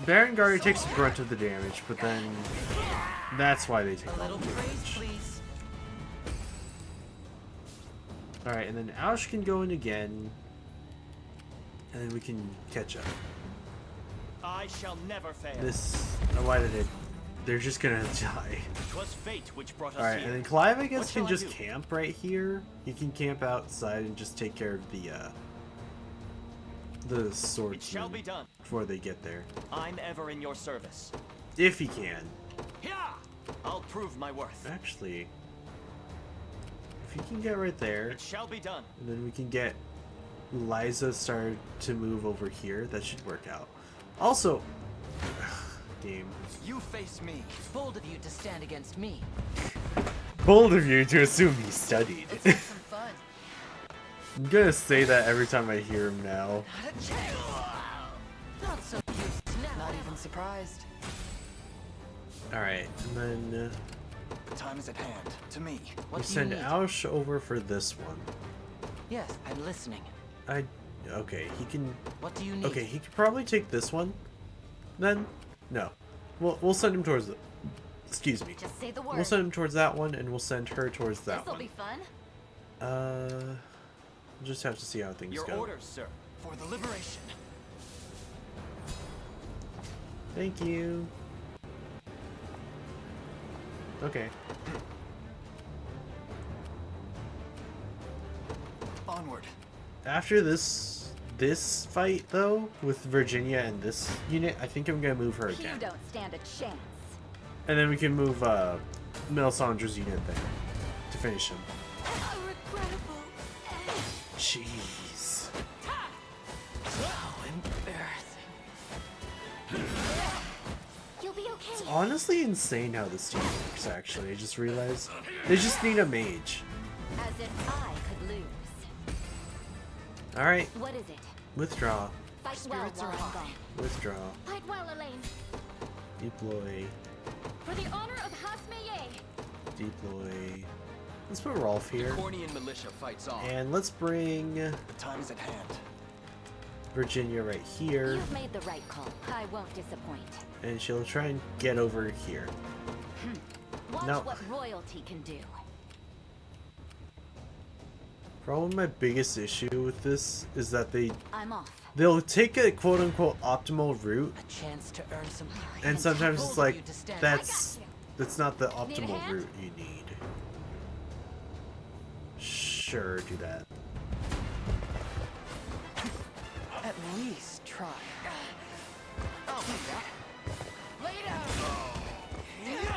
Baron Guardi takes the brunt of the damage, but then that's why they take all Little the praise, damage. please. Alright, and then Aush can go in again, and then we can catch up. I shall never fail. Why did it? They're just gonna die. 'Twas fate which brought us Alright, here. and then Clive, I guess, What can shall I just do? camp right here. He can camp outside and just take care of the It shall swordsmen be done. before they get there. I'm ever in your service. If he can. Yeah, I'll prove my worth. Actually, if he can get right there, It shall be done. and then we can get Liza started to move over here, that should work out. Also, game. You face me. Bold of you to stand against me. Bold of you to assume he studied. Let's have some fun. I'm gonna say that every time I hear him now. Not a chance. Not so used now. Not even surprised. Alright, and then The time is at hand. To me. we What do you send need? Aush over for this one. Yes, I'm listening. Okay, he can. What do you need? Okay, he could probably take this one. Then, no, we'll send him towards the. Excuse me. Just say the word. We'll send him towards that one, and we'll send her towards that This'll one. be fun. We'll just have to see how things Your go. orders, sir. For the liberation. Thank you. Okay. Onward. After this fight though with Virginia and this unit, I think I'm gonna move her You again, don't stand a chance. and then we can move Melisandre's unit there to finish him. A regrettable end. Jeez. How embarrassing. You'll be okay. Honestly insane how this team works, actually. I just realized. They just need a mage. As if I could lose. Alright, What is it? withdraw. Fight Spirits well are while I'm high. gone. Withdraw. Fight well, Elaine. Deploy. For the honor of Hasmeye. Deploy. Let's put Rolf here. Cornian militia fights on. And let's bring The time is at hand. Virginia right here. You've made the right call. I won't disappoint. And she'll try and get over here. Watch No. what royalty can do. Probably my biggest issue with this is that I'm off. they'll take a quote unquote optimal route, A chance to earn some. and sometimes it's like that's. that's not the Need a optimal hand? route you need. Sure, do that. At least try. I'll do that. Lay down.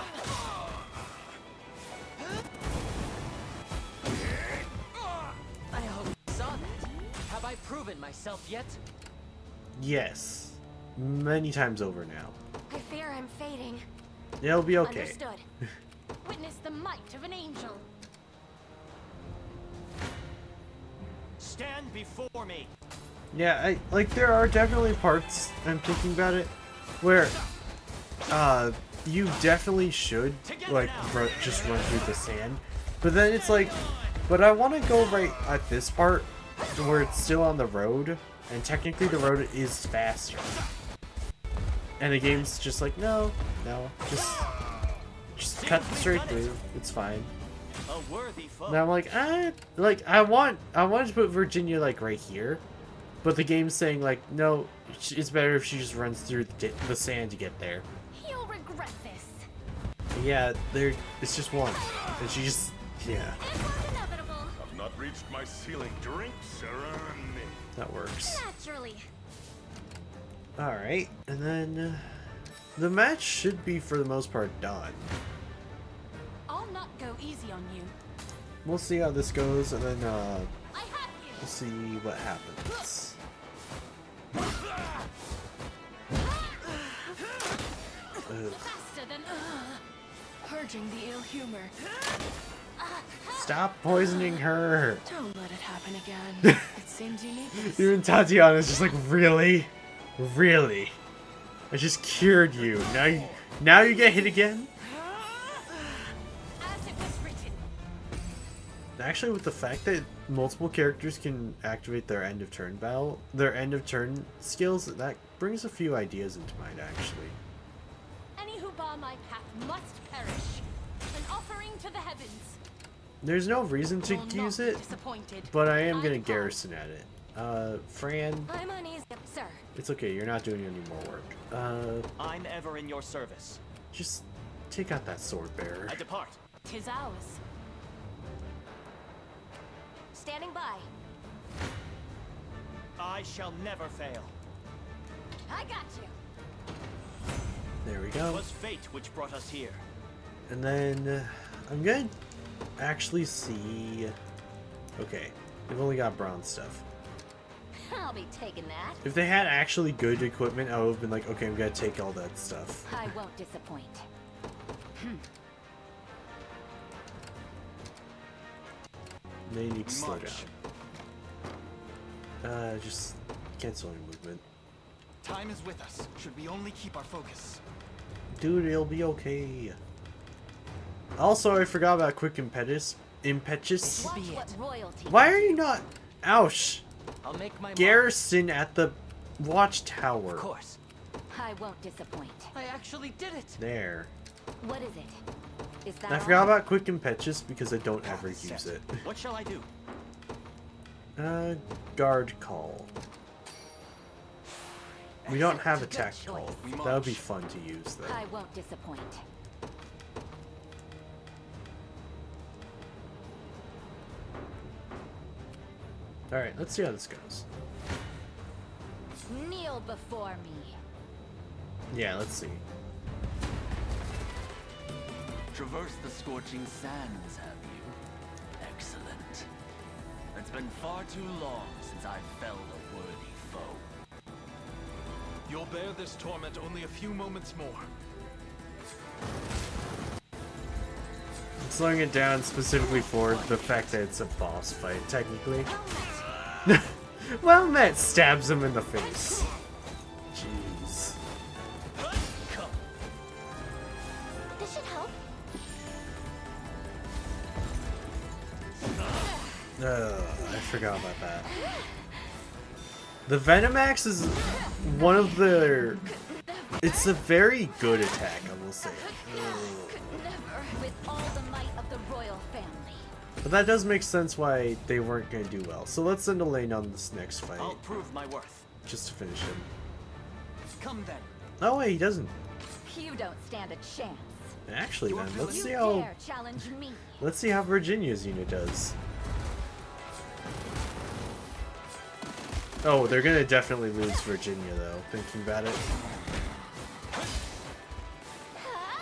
I hope you saw that. Have I proven myself yet? Yes, many times over now. I fear I'm fading. It'll be okay. Understood. Witness the might of an angel. Stand before me. Yeah, there are definitely parts, I'm thinking about it, where you definitely should like just run through the sand, but then it's like, but I want to go right at this part where it's still on the road, and technically the road is faster, and the game's just like, no, just cut straight through, it's fine. A worthy foe. And I'm like, I want to put Virginia like right here, but the game's saying like, no, it's better if she just runs through the sand to get there. You'll regret this. Yeah, it's just one, and she just, yeah, It was inevitable. I've not reached my ceiling. Drinks are on me. that works. Naturally. All right, and then the match should be for the most part done. I'll not go easy on you. We'll see how this goes, and then I have you. we'll see what happens. Ugh. Faster than. Purging the ill humor. Stop poisoning her. Don't let it happen again. It seems you need this. Even Tatiana's just like, really? Really? I just cured you. Now you get hit again? As it was written. Actually, with the fact that multiple characters can activate their end of turn battle, their end of turn skills, that brings a few ideas into mind, actually. Any who bar my path must perish. An offering to the heavens. There's no reason to Will use not be it, disappointed. but I am I gonna depart. garrison at it. Fran, I'm uneasy, sir. it's okay, you're not doing any more work. I'm ever in your service. Just take out that sword bearer. I depart. 'Tis ours. Standing by. I shall never fail. I got you. There we It go. was fate which brought us here. And then I'm gonna actually see. Okay, they've only got bronze stuff. I'll be taking that. If they had actually good equipment, I would have been like, okay, I'm gonna take all that stuff. I won't disappoint. They need to slow March. down. Just canceling movement. Time is with us. Should we only keep our focus? Dude, it'll be okay. Also, I forgot about quick impetus. Impetus. Watch what royalty Why can are do. you not? Ouch. I'll make my Garrison at the watchtower. Of course. I won't disappoint. I actually did it. There. What is it? Is that I all? forgot about quick impetus because I don't ever use it. What shall I do? Guard call. We don't have It's a good attack choice. call. We That would be march. fun to use though. I won't disappoint. Alright, let's see how this goes. Kneel before me. Yeah, let's see. Traverse the scorching sands, have you? Excellent. It's been far too long since I felled a worthy foe. You'll bear this torment only a few moments more. I'm slowing it down specifically for the fact that it's a boss fight, technically. Well met stabs him in the face. Jeez. This should help. I forgot about that. The Venomax is one of the... It's a very good attack, I will say. Never with all the might of the royal family. But that does make sense why they weren't going to do well. So let's send a lane on this next fight, I'll prove my worth. just to finish him. Come then. Oh wait, he doesn't. You don't stand a chance. Actually then, let's You see how... dare challenge me. Let's see how Virginia's unit does. Oh, they're gonna definitely lose Virginia though, thinking about it.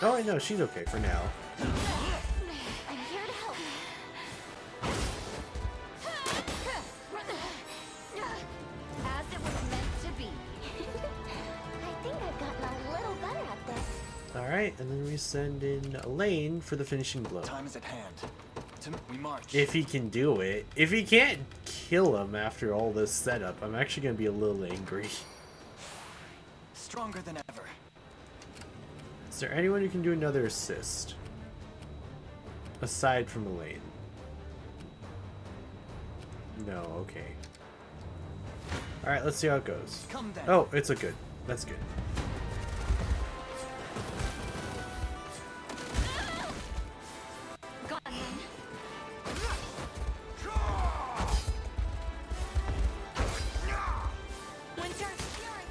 Oh wait, no, she's okay for now. I'm here to help. As it was meant to be. I think I've gotten a little better at this. Alright, and then we send in Elaine for the finishing blow. Time is at hand. We march. If he can do it. If he can't kill him after all this setup, I'm actually gonna be a little angry. Stronger than ever. Is there anyone who can do another assist? Aside from Elaine. No, okay. Alright, let's see how it goes. Come then. Oh, it's a good. That's good. Gone then. Winter Fury.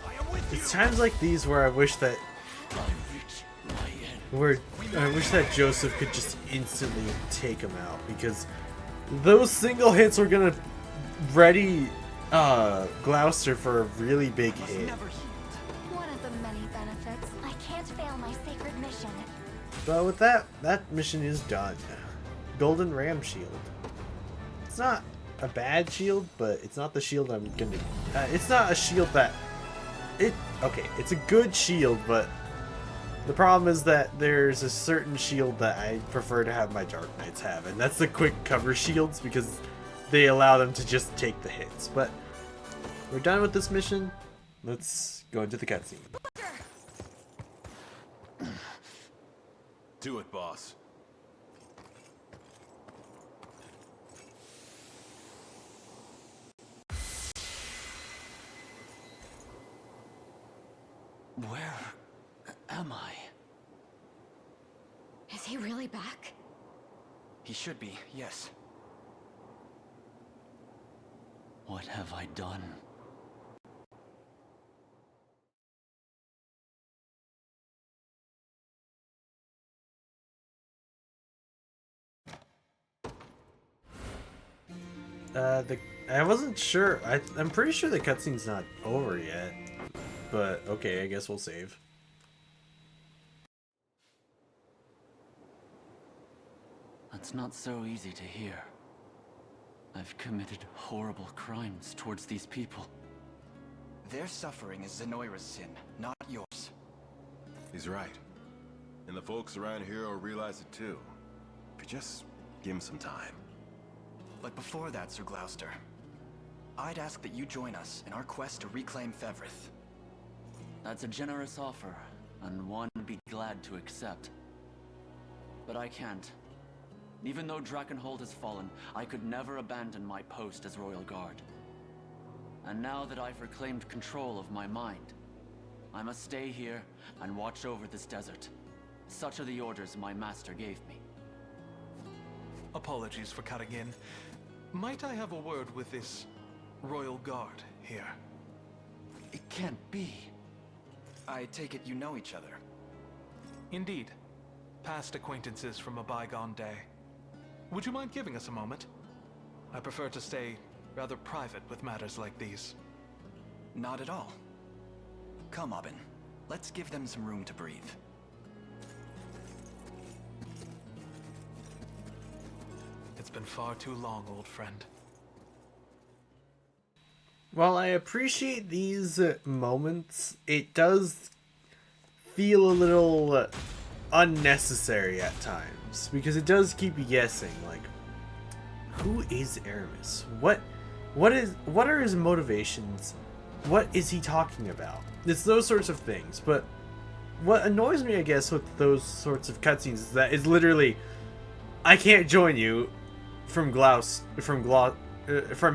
It's times like these where I wish that Joseph could just instantly take him out, because those single hits were gonna ready Gloucester for a really big hit. Never healed. One of the many benefits. I can't fail my sacred mission. But with that mission is done. Golden Ram Shield. It's not a bad shield, but it's not the shield I'm gonna... it's not a shield that... Okay, it's a good shield, but the problem is that there's a certain shield that I prefer to have my Dark Knights have, and that's the quick cover shields, because they allow them to just take the hits. But we're done with this mission. Let's go into the cutscene. Do it, boss. Where am I? Is he really back? He should be, yes. What have I done? I wasn't sure. I'm pretty sure the cutscene's not over yet. But okay, I guess we'll save. That's not so easy to hear. I've committed horrible crimes towards these people. Their suffering is Zenoiran's sin, not yours. He's right. And the folks around here will realize it too. If you just give him some time. But before that, Sir Gloucester, I'd ask that you join us in our quest to reclaim Fevrith. That's a generous offer, and one I'd be glad to accept. But I can't. Even though Drakenhold has fallen, I could never abandon my post as Royal Guard. And now that I've reclaimed control of my mind, I must stay here and watch over this desert. Such are the orders my master gave me. Apologies for cutting in. Might I have a word with this Royal Guard here? It can't be. I take it you know each other. Indeed. Past acquaintances from a bygone day. Would you mind giving us a moment? I prefer to stay rather private with matters like these. Not at all. Come, Aubin. Let's give them some room to breathe. It's been far too long, old friend. While I appreciate these moments, it does feel a little unnecessary at times, because it does keep you guessing, like, who is Aramis? What are his motivations? What is he talking about? It's those sorts of things. But what annoys me, I guess, with those sorts of cutscenes is that it's literally, I can't join you from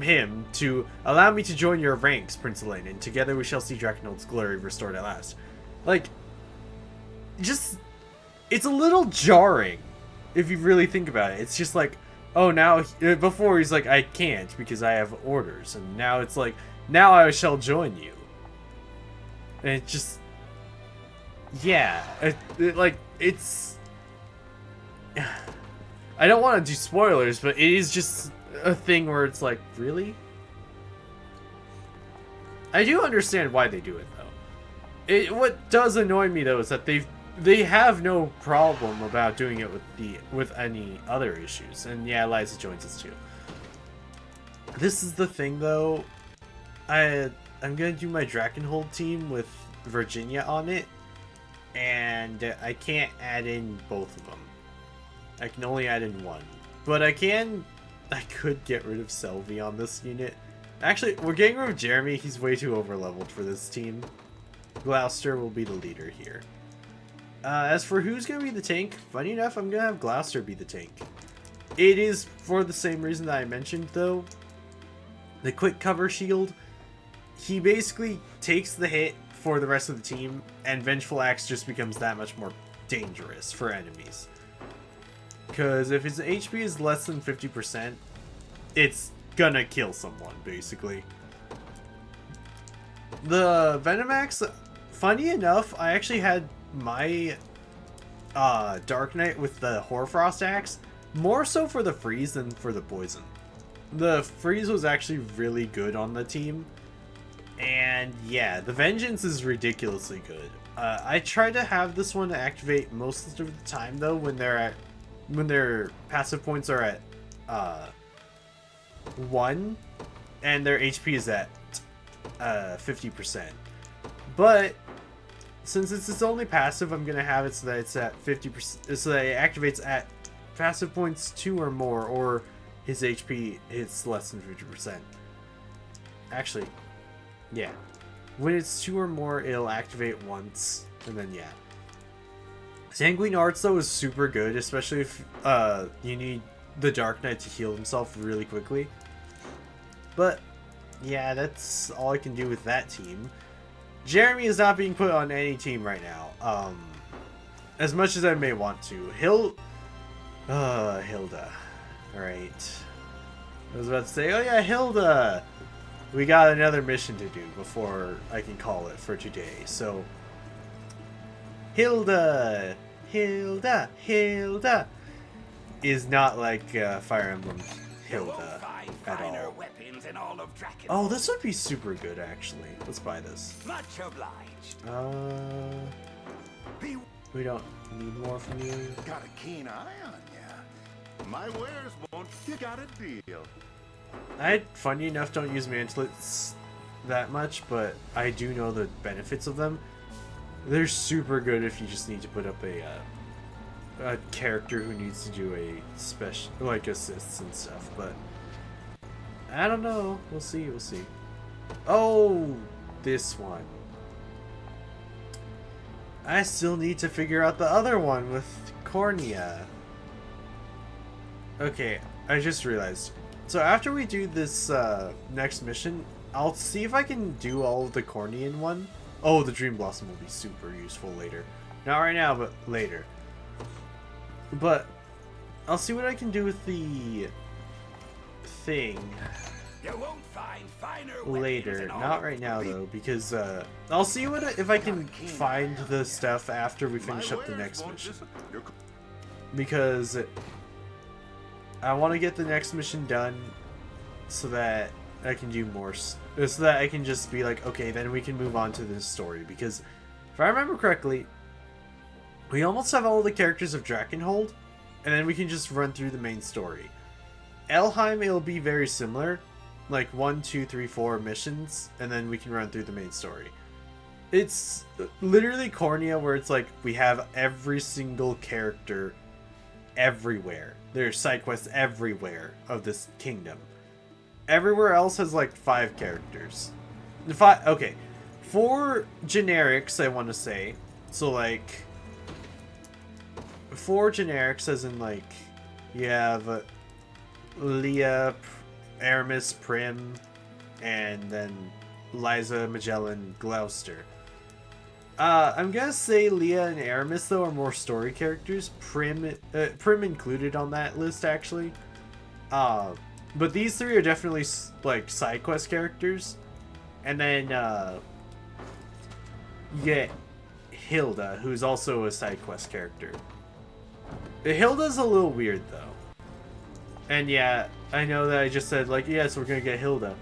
him to allow me to join your ranks, Prince Elaine, and together we shall see Drakenhold's glory restored at last. Like, just, it's a little jarring if you really think about it. It's just like, oh, now, before he's like, I can't because I have orders, and now it's like, now I shall join you. And it just, yeah, it's, I don't want to do spoilers, but it is just a thing where it's like, really? I do understand why they do it, though. What does annoy me, though, is that they have no problem about doing it with any other issues. And yeah, Liza joins us too. This is the thing, though. I'm gonna do my Drakenhold team with Virginia on it, and I can't add in both of them. I can only add in one. But I could get rid of Selvi on this unit. Actually, we're getting rid of Jeremy. He's way too overleveled for this team. Gloucester will be the leader here. As for who's going to be the tank, funny enough, I'm going to have Gloucester be the tank. It is for the same reason that I mentioned, though. The quick cover shield, he basically takes the hit for the rest of the team, and Vengeful Axe just becomes that much more dangerous for enemies. Because if his HP is less than 50%, it's gonna kill someone, basically. The Venom Axe, funny enough, I actually had my Dark Knight with the Hoarfrost Axe, more so for the freeze than for the poison. The freeze was actually really good on the team, and yeah, the Vengeance is ridiculously good. I try to have this one activate most of the time, though, when their passive points are at 1 and their HP is at 50%. But since it's its only passive, I'm gonna have it so that it's at 50%, so that it activates at passive points 2 or more, or his HP hits less than 50%. Actually, yeah, when it's 2 or more, it'll activate once, and then yeah. Sanguine Arts, though, is super good, especially if you need the Dark Knight to heal himself really quickly. But yeah, that's all I can do with that team. Jeremy is not being put on any team right now, as much as I may want to. Hilda. Alright. I was about to say, oh yeah, Hilda! We got another mission to do before I can call it for today, so... Hilda is not like Fire Emblem Hilda at all. Oh, this would be super good, actually. Let's buy this. Much obliged. We don't need more from you. Got a keen eye on ya. My wares won't. You got a deal. I, funny enough, don't use mantlets that much, but I do know the benefits of them. They're super good if you just need to put up a character who needs to do a special, like, assists and stuff, but I don't know. We'll see. We'll see. Oh, this one. I still need to figure out the other one with Cornea. Okay, I just realized. So after we do this next mission, I'll see if I can do all of the Cornean one. Oh, the Dream Blossom will be super useful later. Not right now, but later. But I'll see what I can do with the thing You won't find finer later. Not right now though, because I'll see what if I can find the stuff after we finish up the next mission. Because I want to get the next mission done so that I can do more, so that I can just be like, okay, then we can move on to this story. Because if I remember correctly, we almost have all the characters of Drakenhold, and then we can just run through the main story. Elheim, it'll be very similar, like 1, 2, 3, 4 missions, and then we can run through the main story. It's literally Cornea, where it's like we have every single character everywhere. There's side quests everywhere of this kingdom. Everywhere else has like 5 characters. Okay, 4 generics, I want to say. So like 4 generics, as in like you have Leah, Aramis, Primm, and then Liza, Magellan, Gloucester. I'm gonna say Leah and Aramis though are more story characters. Primm included on that list actually. But these 3 are definitely like side quest characters. And then you get Hilda, who's also a side quest character. Hilda's a little weird though. And yeah, I know that I just said like, yes, we're gonna get Hilda.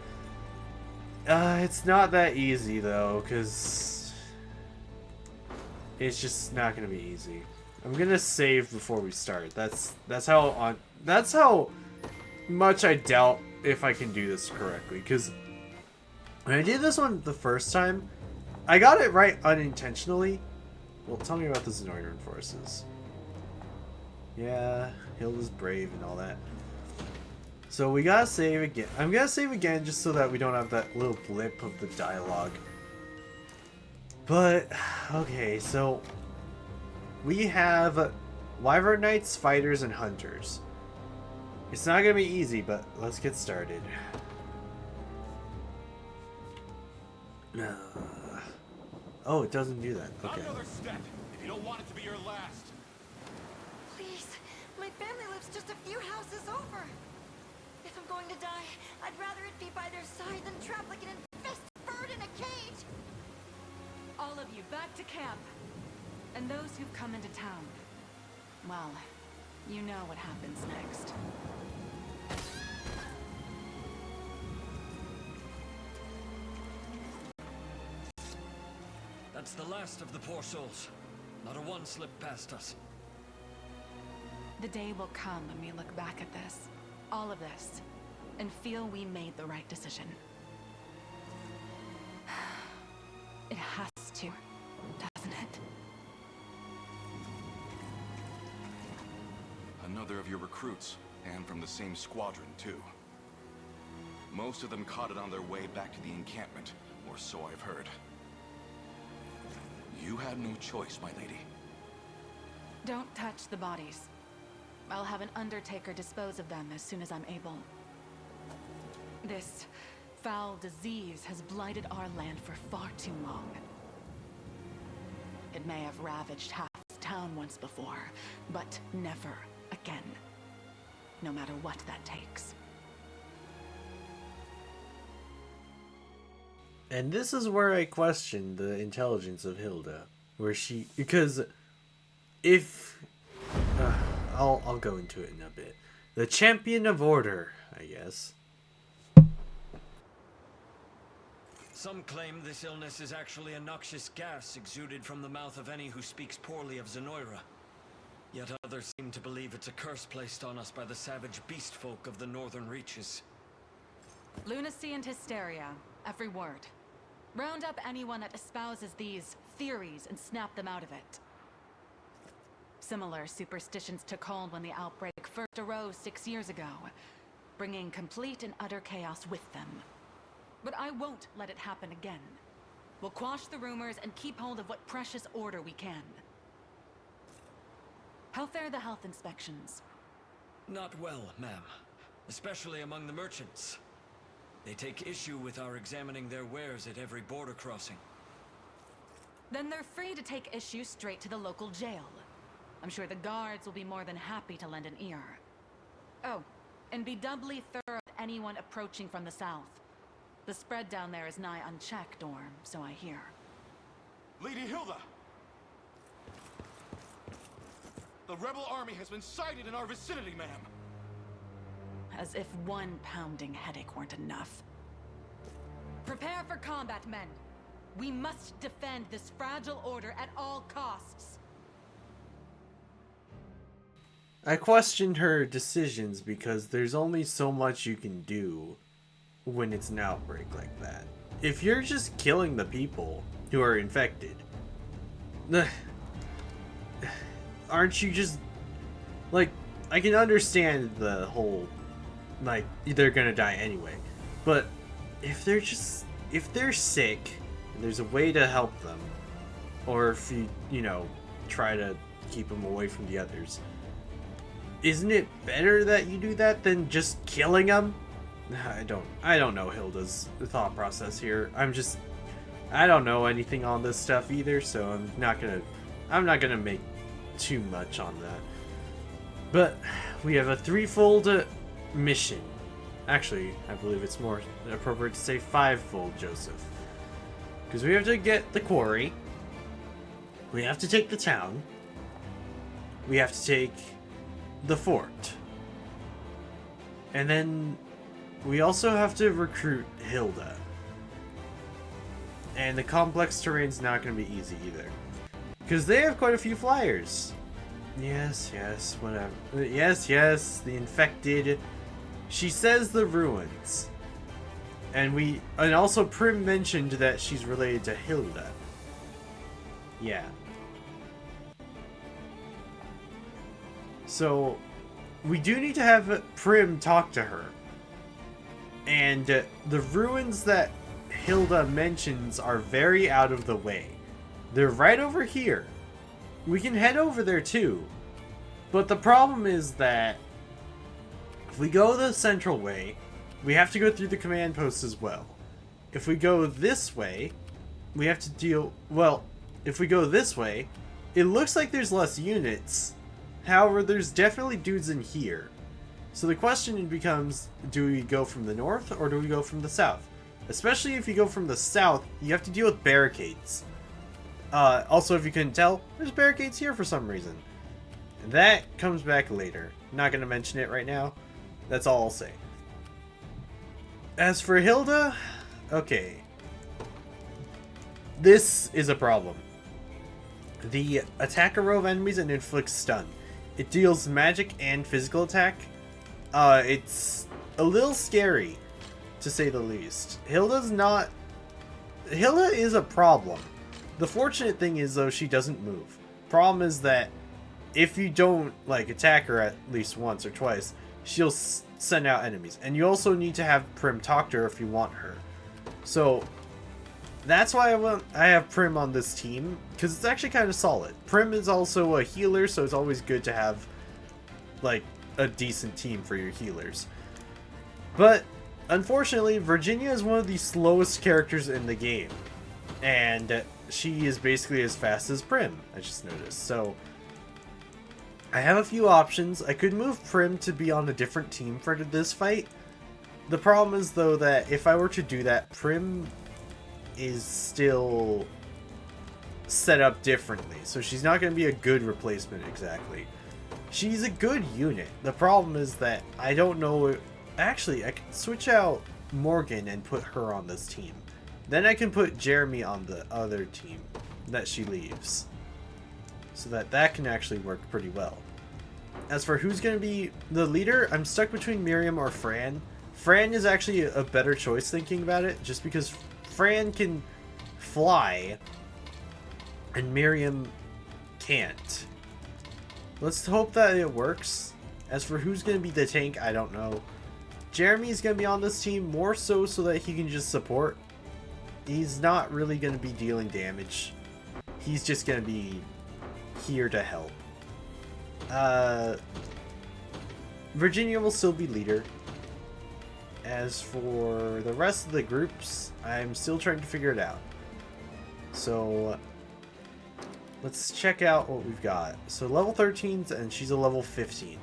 It's not that easy though, because it's just not gonna be easy. I'm gonna save before we start. That's how much I doubt if I can do this correctly. Because when I did this one the first time, I got it right unintentionally. Well, tell me about the Zenoiran forces. Yeah, Hilda's brave and all that. So we gotta save again. I'm gonna save again just so that we don't have that little blip of the dialogue. But, okay, so we have Wyvern Knights, Fighters, and Hunters. It's not gonna be easy, but let's get started. Oh, it doesn't do that. Okay. Another step, if you don't want it to be your last. Please, my family lives just a few houses over. If I'm going to die, I'd rather it be by their side than trapped like an infested bird in a cage. All of you, back to camp. And those who've come into town. Well, you know what happens next. That's the last of the poor souls. Not a one slipped past us. The day will come when we look back at this, all of this, and feel we made the right decision. It has to, doesn't it? Another of your recruits, and from the same squadron, too. Most of them caught it on their way back to the encampment, or so I've heard. You had no choice, my lady. Don't touch the bodies. I'll have an undertaker dispose of them as soon as I'm able. This foul disease has blighted our land for far too long. It may have ravaged half the town once before, but never again. No matter what that takes. And this is where I question the intelligence of Hilda, because if I'll go into it in a bit. The champion of order, I guess. Some claim this illness is actually a noxious gas exuded from the mouth of any who speaks poorly of Zenoira. Yet others seem to believe it's a curse placed on us by the savage beast folk of the northern reaches. Lunacy and hysteria, every word. Round up anyone that espouses these theories and snap them out of it. Similar superstitions took hold when the outbreak first arose 6 years ago. bringing complete and utter chaos with them. But I won't let it happen again. We'll quash the rumors and keep hold of what precious order we can. How fare the health inspections? Not well, ma'am. Especially among the merchants. They take issue with our examining their wares at every border crossing. Then they're free to take issue straight to the local jail. I'm sure the guards will be more than happy to lend an ear. Oh, and be doubly thorough with anyone approaching from the south. The spread down there is nigh unchecked, Orm, so I hear. Lady Hilda! The rebel army has been sighted in our vicinity, ma'am. As if one pounding headache weren't enough. Prepare for combat, men. We must defend this fragile order at all costs. I questioned her decisions because there's only so much you can do when it's an outbreak like that. If you're just killing the people who are infected, aren't you just, like, I can understand the whole, like, they're gonna die anyway, but if they're sick, and there's a way to help them, or if you know, try to keep them away from the others, isn't it better that you do that than just killing them? I don't know Hilda's thought process here. I don't know anything on this stuff either, so I'm not gonna make too much on that. But we have a threefold mission. Actually, I believe it's more appropriate to say fivefold, Joseph. Because we have to get the quarry. We have to take the town. We have to take the fort. And then we also have to recruit Hilda. And the complex terrain's not going to be easy either. Because they have quite a few flyers. Yes, whatever. Yes, the infected. She says the ruins. And also Primm mentioned that she's related to Hilda. Yeah. So, we do need to have Primm talk to her. And the ruins that Hilda mentions are very out of the way. They're right over here. We can head over there too. But the problem is that if we go the central way, we have to go through the command posts as well. If we go this way, we have to deal... Well, if we go this way, it looks like there's less units. However, there's definitely dudes in here. So the question becomes, do we go from the north or do we go from the south? Especially if you go from the south, you have to deal with barricades. Also, if you couldn't tell, there's barricades here for some reason. That comes back later. Not going to mention it right now. That's all I'll say. As for Hilda, okay. This is a problem. The attack a row of enemies and inflicts stun. It deals magic and physical attack. It's a little scary, to say the least. Hilda is a problem. The fortunate thing is, though, she doesn't move. Problem is that if you don't, like, attack her at least once or twice, she'll send out enemies. And you also need to have Primm talk to her if you want her. So that's why I have Primm on this team, because it's actually kind of solid. Primm is also a healer, so it's always good to have, like, a decent team for your healers. But unfortunately, Virginia is one of the slowest characters in the game, and she is basically as fast as Primm, I just noticed. So I have a few options. I could move Primm to be on a different team for this fight. The problem is, though, that if I were to do that, Primm is still set up differently, so she's not going to be a good replacement exactly. She's a good unit. The problem is that I don't know... Actually, I can switch out Morgan and put her on this team. Then I can put Jeremy on the other team that she leaves. So that can actually work pretty well. As for who's going to be the leader, I'm stuck between Miriam or Fran. Fran is actually a better choice thinking about it, just because Fran can fly and Miriam can't. Let's hope that it works. As for who's going to be the tank, I don't know. Jeremy's going to be on this team more so that he can just support. He's not really going to be dealing damage. He's just going to be here to help. Virginia will still be leader. As for the rest of the groups, I'm still trying to figure it out. So let's check out what we've got. So level 13's and she's a level 15.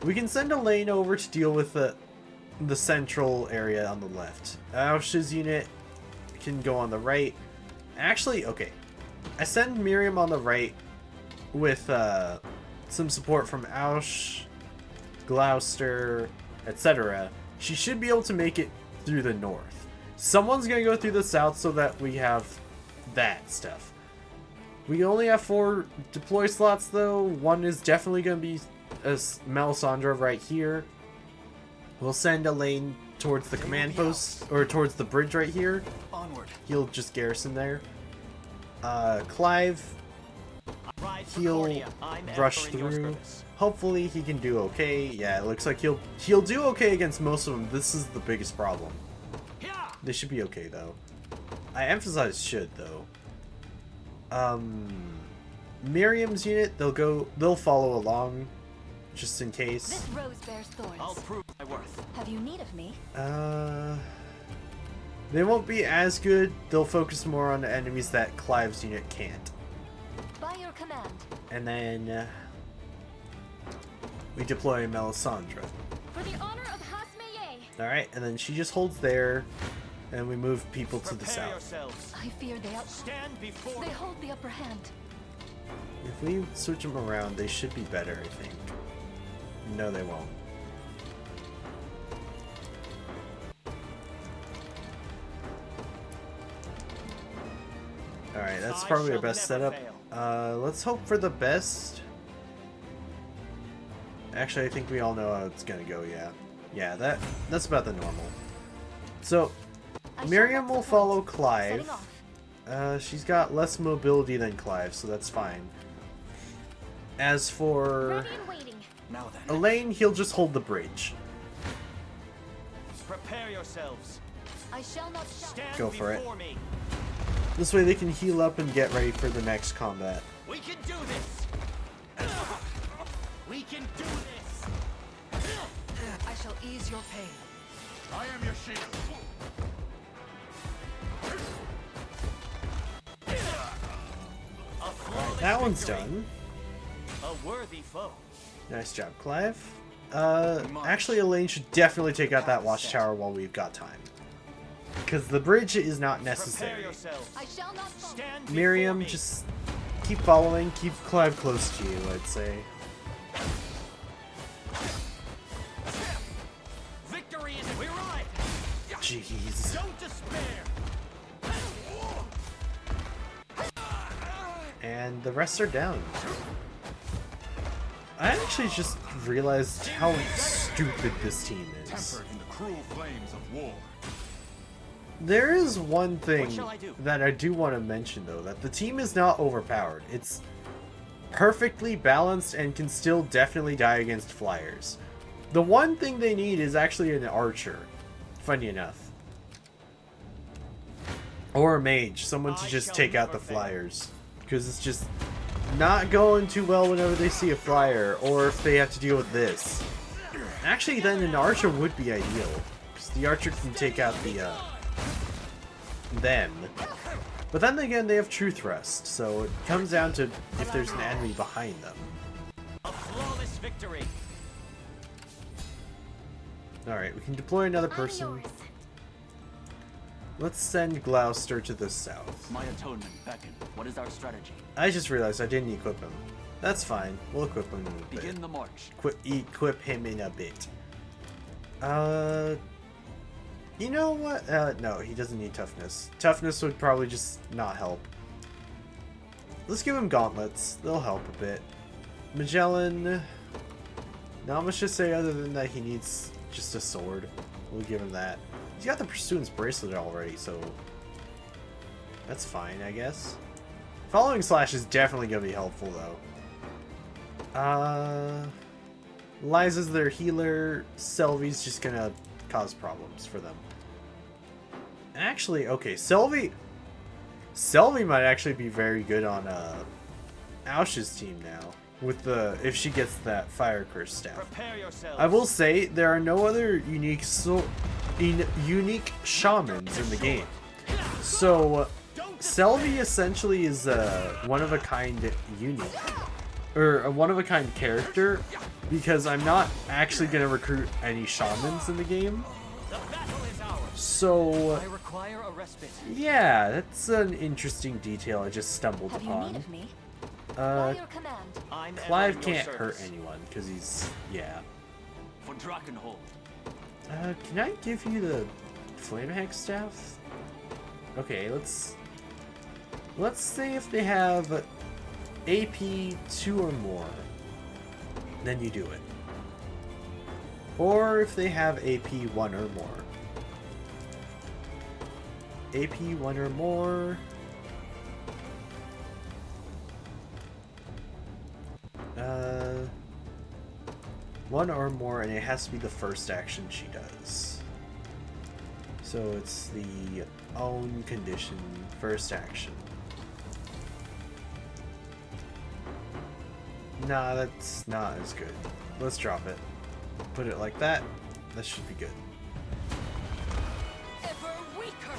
We can send Elaine over to deal with the central area on the left. Aush's unit can go on the right. Actually, okay. I send Miriam on the right with some support from Aush, Gloucester, etc. She should be able to make it through the north. Someone's going to go through the south so that we have that stuff. We only have 4 deploy slots though. One is definitely going to be Melisandre right here. We'll send Elaine towards the command post, or towards the bridge right here. Onward. He'll just garrison there. Clive, he'll rush through. Hopefully he can do okay. Yeah, it looks like he'll do okay against most of them. This is the biggest problem. They should be okay though. I emphasize should though. Miriam's unit, they'll follow along just in case. This rose bears thorns. I'll prove my worth. Have you need of me? They won't be as good. They'll focus more on the enemies that Clive's unit can't. By your command. And then we deploy Melisandre. For the honor of Hasmeye. Alright, and then she just holds there, and we move people to the south. Yourselves. I fear Stand before they hold the upper hand. If we switch them around, they should be better, I think. No, they won't. Alright, that's probably our best setup. Let's hope for the best. Actually, I think we all know how it's gonna go, yeah. Yeah, that's about the normal. So, Miriam will follow Clive. She's got less mobility than Clive, so that's fine. As for now then. Elaine, he'll just hold the bridge. Prepare yourselves. I shall not stand Go for it. Me. This way they can heal up and get ready for the next combat. We can do this. We can do this. I shall ease your pain. I am your shield. That one's done. A worthy foe. Nice job, Clive. Actually, Elaine should definitely take out that watchtower while we've got time. Because the bridge is not necessary. I shall not stand Miriam, just keep following, keep Clive close to you, I'd say. Victory is we ride. Jeez. Don't despair. And the rest are down. I actually just realized how stupid this team is. Tempered in the cruel flames of war. There is one thing that I do want to mention though, that the team is not overpowered. It's perfectly balanced and can still definitely die against flyers. The one thing they need is actually an archer, funny enough. Or a mage, someone to just take out the flyers. Because it's just not going too well whenever they see a flyer, or if they have to deal with this. Actually, then an archer would be ideal, because the archer can take out the, them. But then again, they have true thrust, so it comes down to if there's an enemy behind them. A flawless victory. Alright, we can deploy another person. Let's send Gloucester to the south. My atonement beckon. What is our strategy? I just realized I didn't equip him. That's fine. We'll equip him in a bit. Begin the march. Equip him in a bit. You know what? No, he doesn't need toughness. Toughness would probably just not help. Let's give him gauntlets. They'll help a bit. Magellan. Not much to say other than that he needs just a sword. We'll give him that. He's got the Pursuance Bracelet already, so that's fine, I guess. Following Slash is definitely going to be helpful, though. Liza's their healer. Selvy's just going to cause problems for them. Actually, okay, Sylvie might actually be very good on Aush's team now with the if she gets that fire curse staff. Prepare yourselves. I will say there are no other unique shamans in the game. So Sylvie essentially is a one-of-a-kind unique, or a one-of-a-kind character, because I'm not actually going to recruit any shamans in the game. So, I require a respite. yeah, that's an interesting detail I just stumbled upon. Clive can't hurt anyone, because he's, yeah. For Drakenhold. Can I give you the Flame Hack Staff? Okay, let's say if they have AP 2 or more, then you do it. Or if they have AP 1 or more. AP 1 or more. 1 or more, and it has to be the first action she does. So it's the own condition, first action. Nah, that's not as good. Let's drop it. Put it like that. That should be good. Ever weaker.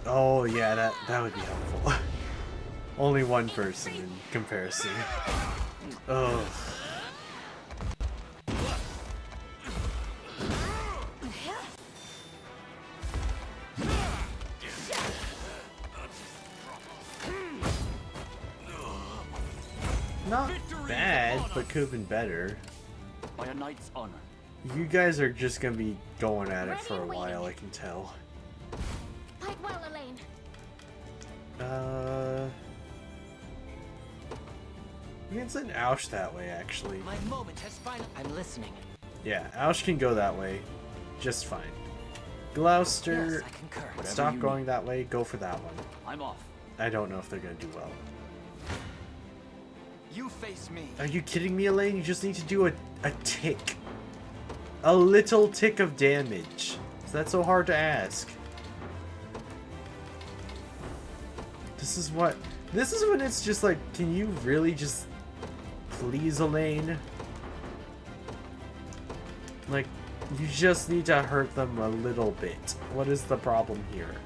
Oh yeah, that would be helpful. Only one person in comparison. Oh. Not bad, but could have been better. By a knight's honor. You guys are just gonna be going at it for a while, I can tell. Fight well, Elaine. We can send Aush that way, actually. My moment has finally. I'm listening. Yeah, Aush can go that way. Just fine. Gloucester, Yes, I concur. stop going that way, go for that one. I'm off. I don't know if they're gonna do well. You face me. Are you kidding me, Elaine? You just need to do a tick. A little tick of damage. Is that so hard to ask? This is when it's just like, can you really just please, Elaine? Like, you just need to hurt them a little bit. What is the problem here?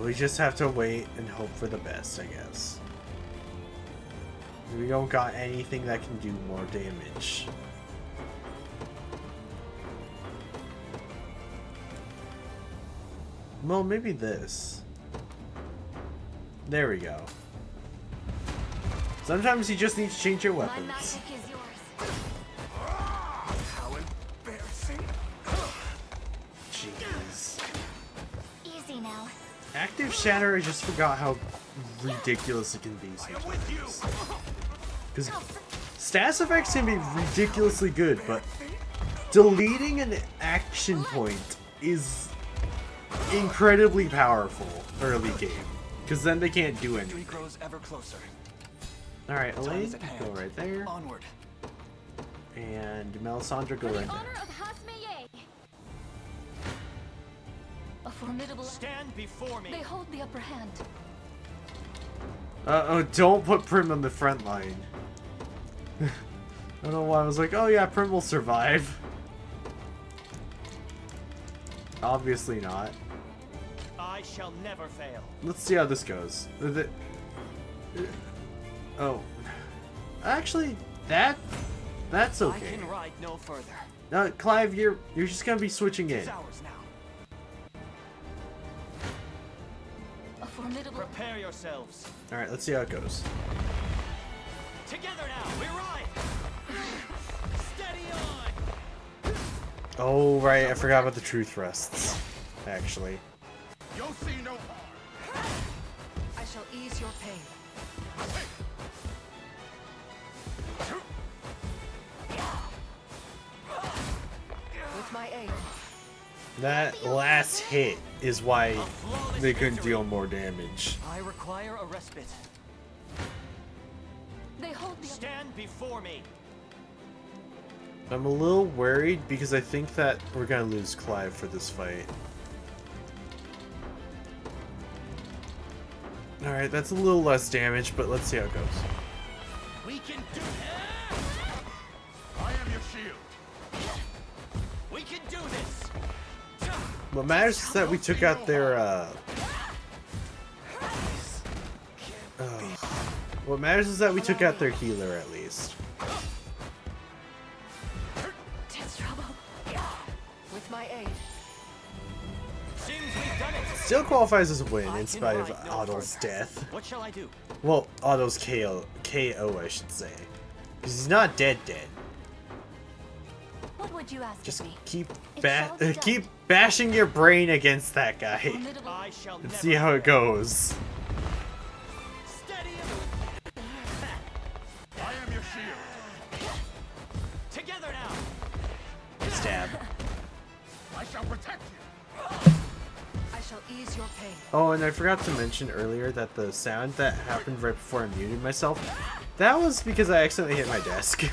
We just have to wait and hope for the best, I guess. We don't got anything that can do more damage. Well, maybe this. There we go. Sometimes you just need to change your weapons. My magic is yours. How embarrassing. Jeez. Easy now. Active Shatter, I just forgot how ridiculous it can be sometimes. Because status effects can be ridiculously good, but deleting an action point is incredibly powerful early game. Because then they can't do anything. Grows ever closer. Alright, Elaine, go right there. Onward. And Melisandre, go right there. A formidable. Stand before me. They hold the upper hand. Oh, don't put Primm on the front line. I don't know why I was like, oh yeah, Primm will survive. Obviously not. I shall never fail. Let's see how this goes. Oh. Actually, that's okay. I can ride no further. Clive, you're just gonna be switching in. It's ours now. A formidable. Prepare yourselves. Alright, let's see how it goes. Together now, we ride. Steady on. Oh, right, I forgot about the truth thrusts. Actually. You'll see no harm. I shall ease your pain. With my aid. That last hit is why they couldn't deal more damage. I require a respite. They hold me. Stand before me. I'm a little worried because I think that we're gonna lose Clive for this fight. Alright, that's a little less damage, but let's see how it goes. We can do I am your shield. We can do this. What matters is that we took out their, what matters is that we took out their healer, at least. It's trouble. With my aid. Seems we've done it. Still qualifies as a win in spite of Otto's death. What shall I do? Well, Otto's KO, I should say. Because he's not dead. What would you ask Just of me? keep It shall be done. keep bashing your brain against that guy I shall and never see how it goes. Steady. I am your shield. Together now. Stab. I shall protect you. I shall ease your pain. Oh, and I forgot to mention earlier that the sound that happened right before I muted myself, that was because I accidentally hit my desk.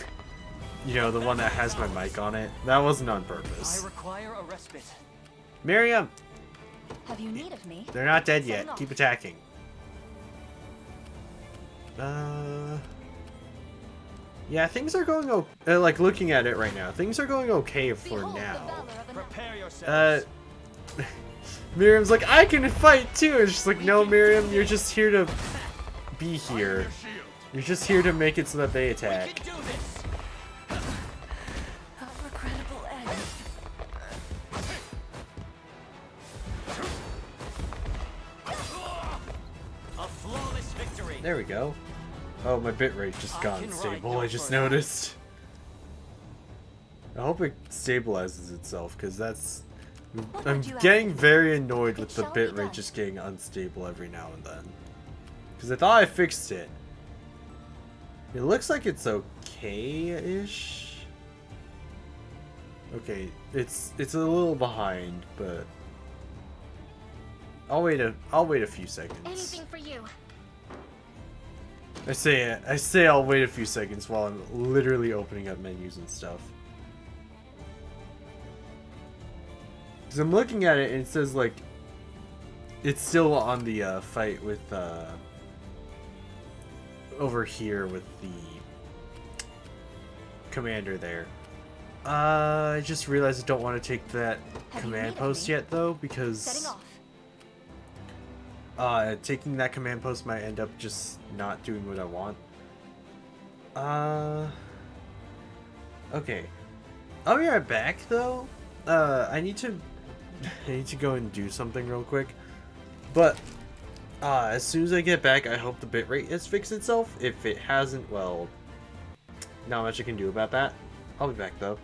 You know, the one that has my mic on it. That wasn't on purpose. I require a respite. Miriam! Have you need of me? They're not dead Setting yet. off. Keep attacking. Yeah, things are going like, looking at it right now, things are going okay for Behold the now. valor of an Prepare yourselves. Miriam's like, I can fight too! And she's like, no, Miriam, you're just here to be here. You're just here to make it so that they attack. We can do this. a regrettable end. A flawless victory. There we go. Oh, my bitrate just gone stable, I just noticed. I hope it stabilizes itself, because that's... I'm getting very annoyed with the bitrate just getting unstable every now and then. Because I thought I fixed it. It looks like it's okay-ish. Okay, it's a little behind, but I'll wait a few seconds. Anything for you. I say I'll wait a few seconds while I'm literally opening up menus and stuff. Because I'm looking at it and it says, like, it's still on the fight with over here with the commander there. I just realized I don't want to take that command post yet though, because taking that command post might end up just not doing what I want. Okay. I'll be right back though. I need to go and do something real quick. But as soon as I get back, I hope the bitrate has fixed itself. If it hasn't, well, not much I can do about that. I'll be back though.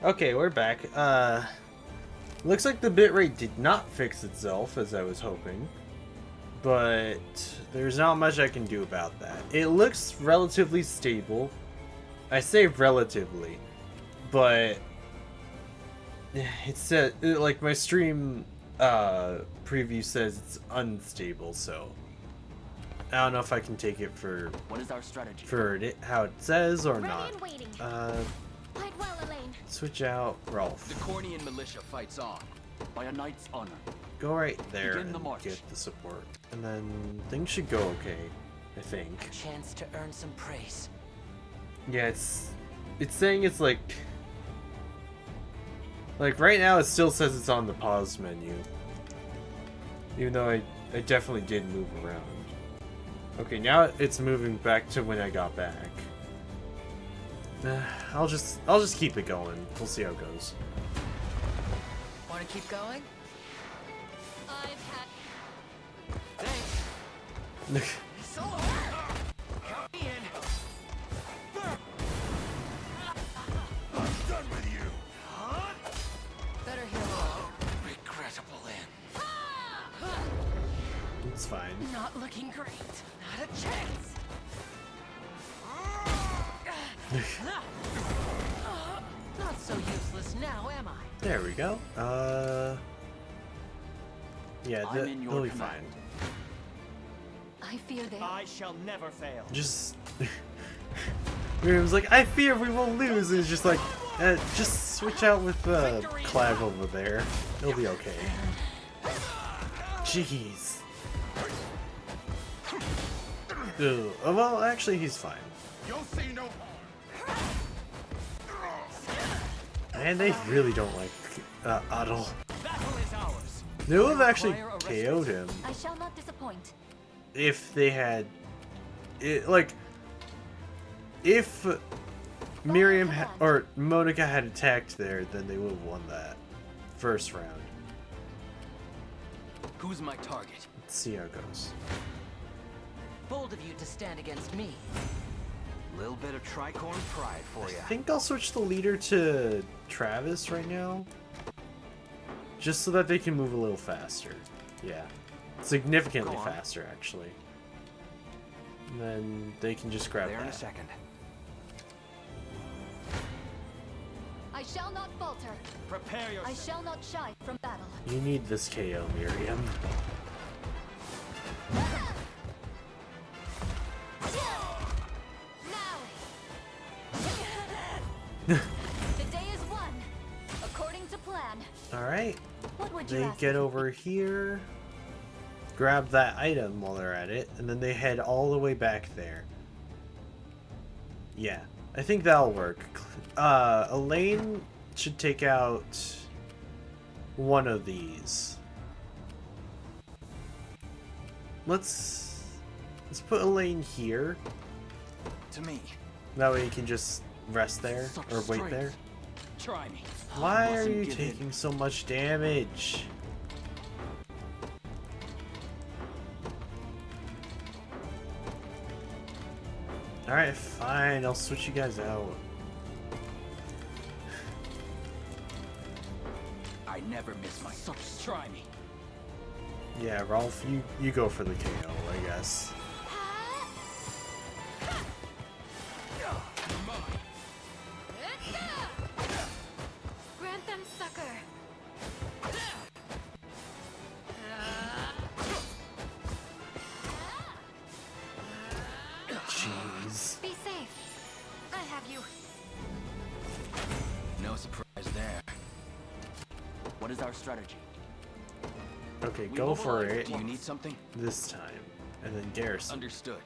Okay, we're back. Looks like the bitrate did not fix itself as I was hoping, but there's not much I can do about that. It looks relatively stable. I say relatively, but it's like my stream preview says it's unstable, so I don't know if I can take it for what is our strategy? For it, how it says or Ready not. and waiting. Fight well, Elaine. Switch out Rolf. The Cornian militia fights on. By a knight's honor. Go right there Begin the and march. get the support. And then things should go okay, I think. A chance to earn some praise. Yeah, it's saying it's like right now it still says it's on the pause menu. Even though I definitely did move around. Okay, now it's moving back to when I got back. I'll just keep it going. We'll see how it goes. Want to keep going? I've had. Thanks. So count me in. I'm done with you. Better heal up. Regrettable end. It's fine. Not looking great. Not a chance. Not so useless now, am I? There we go. Yeah, I'm in your they'll be command. fine. I fear they. I shall never fail. Just Wyrm's like, I fear we will lose, and it's just like, just switch out with Clav over there. It'll be okay. Jeez. Ugh. Oh, well, actually, he's fine. You'll see no harm. And they really don't like Otto. Battle is ours. They would have actually KO'd him I shall not disappoint. if they had, if Miriam or Monica had attacked there, then they would have won that first round. Who's my target? Let's see how it goes. Bold of you to stand against me. Little bit of tricorn pride for you. I think I'll switch the leader to Travis right now, just so that they can move a little faster. Yeah, significantly faster actually. And then they can just grab There in a that. second. I shall not falter. Prepare yourself. I shall not shy from battle. You need this KO, Miriam. The day is won, according to plan. Alright, What would you they ask get of over here, grab that item while they're at it, and then they head all the way back there. Yeah, I think that'll work. Elaine should take out one of these. Let's put Elaine here. To me. That way you can just rest there or wait there. Try me. Why are you taking so much damage? Alright, fine. I'll switch you guys out. I never miss my such. Try me. Yeah, Rolf, you go for the KO, I guess. Grant them succor. Jeez. Be safe. I have you. No surprise there. What is our strategy? Okay, go for it. Do you need something? This time. And then Garrison. Understood.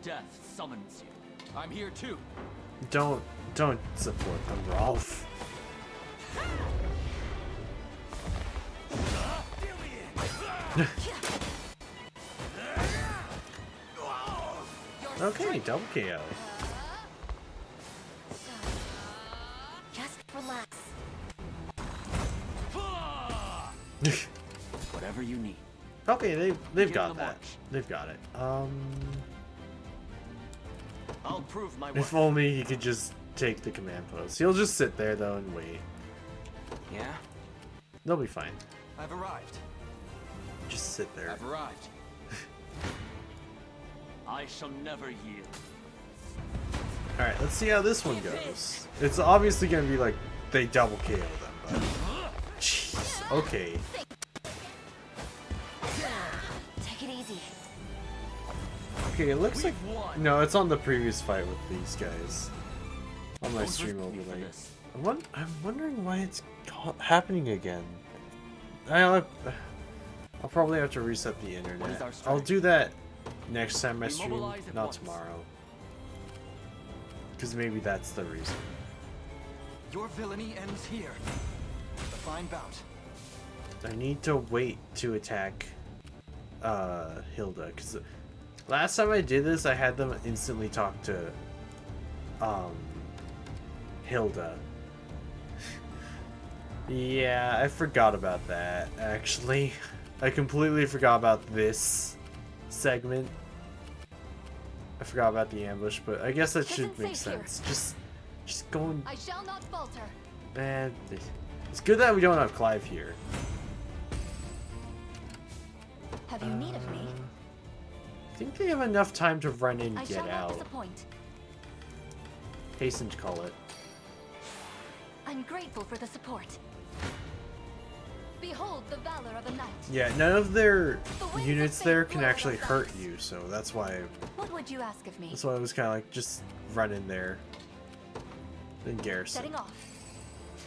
Death summons you. I'm here too. Don't support them, Rolf. Okay, double KO. Just relax. Whatever you need. Okay, they've Begin got the that. march. They've got it. I'll prove my If worth. only he could just take the command post. He'll just sit there though and wait. Yeah? They'll be fine. I've arrived. Just sit there. I've arrived. I shall never yield. Alright, let's see how this one goes. It's obviously gonna be like they double KO them, but jeez, okay. Take it easy. Okay, it looks like no, it's on the previous fight with these guys. On my Don't stream risk me for overlay. this. I'm wondering why it's happening again. I'll probably have to reset the internet. I'll do that next time I stream, not tomorrow. Because maybe that's the reason. Your villainy ends here. The fine bout. I need to wait to attack Hilda, because last time I did this, I had them instantly talk to Hilda. Yeah, I forgot about that, actually. I completely forgot about this segment. I forgot about the ambush, but I guess that should make sense. Just going. I shall not falter. Man, it's good that we don't have Clive here. Have you need of me? I think they have enough time to run in I and shall get not out. disappoint. Hasten to call it. I'm grateful for the support. Behold the valor of a knight. Yeah, none of their units there can actually hurt you, so that's why. What would you ask of me? That's why I was kind of like just run in there. Then garrison. Setting off.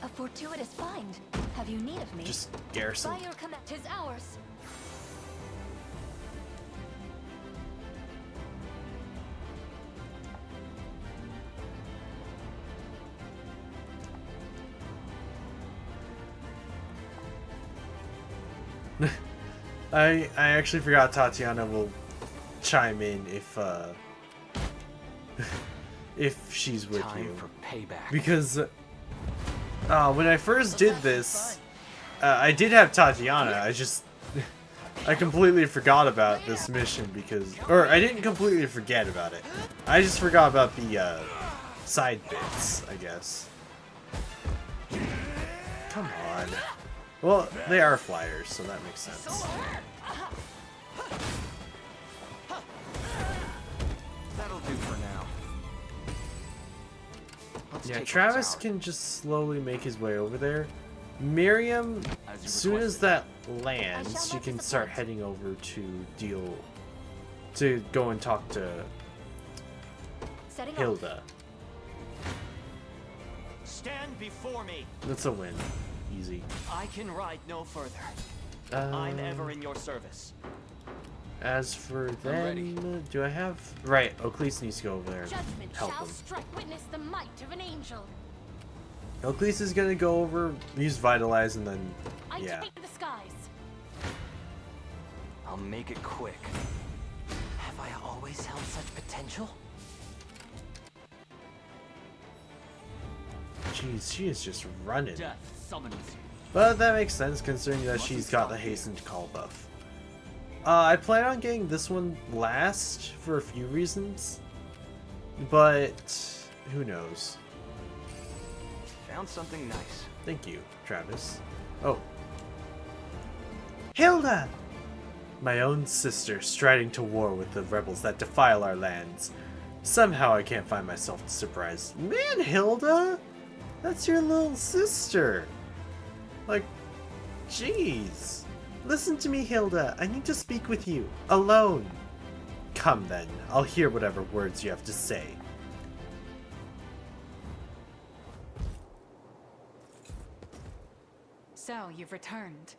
A fortuitous find. Have you need of me? Just garrison. By your command, 'tis ours. I actually forgot Tatiana will chime in if she's with Time you. for payback. Because when I first did this, I did have Tatiana. I completely forgot about this mission because, or I didn't completely forget about it. I just forgot about the side bits, I guess. Come on. Well, they are flyers, so that makes sense. That'll do for now. Let's Yeah, take Travis can just slowly make his way over there. Miriam, as soon as that lands, she can start heading over to go and talk to Hilda. Stand before me. That's a win. Easy. I can ride no further. I'm ever in your service. As for them, do I have... Right, Oakley needs to go over there and Judgment help shall him. strike. Witness the might of an angel. Oakley is gonna go over, use Vitalize, and then, yeah. I take the skies. I'll make it quick. Have I always held such potential? Jeez, she is just running. Death summons you. But that makes sense considering that she's got the hastened call buff. I plan on getting this one last for a few reasons, but who knows. Found something nice. Thank you, Travis. Oh. Hilda! My own sister striding to war with the rebels that defile our lands. Somehow I can't find myself surprised. Man, Hilda! That's your little sister! Like, jeez. Listen to me, Hilda. I need to speak with you. Alone. Come then. I'll hear whatever words you have to say. So, you've returned.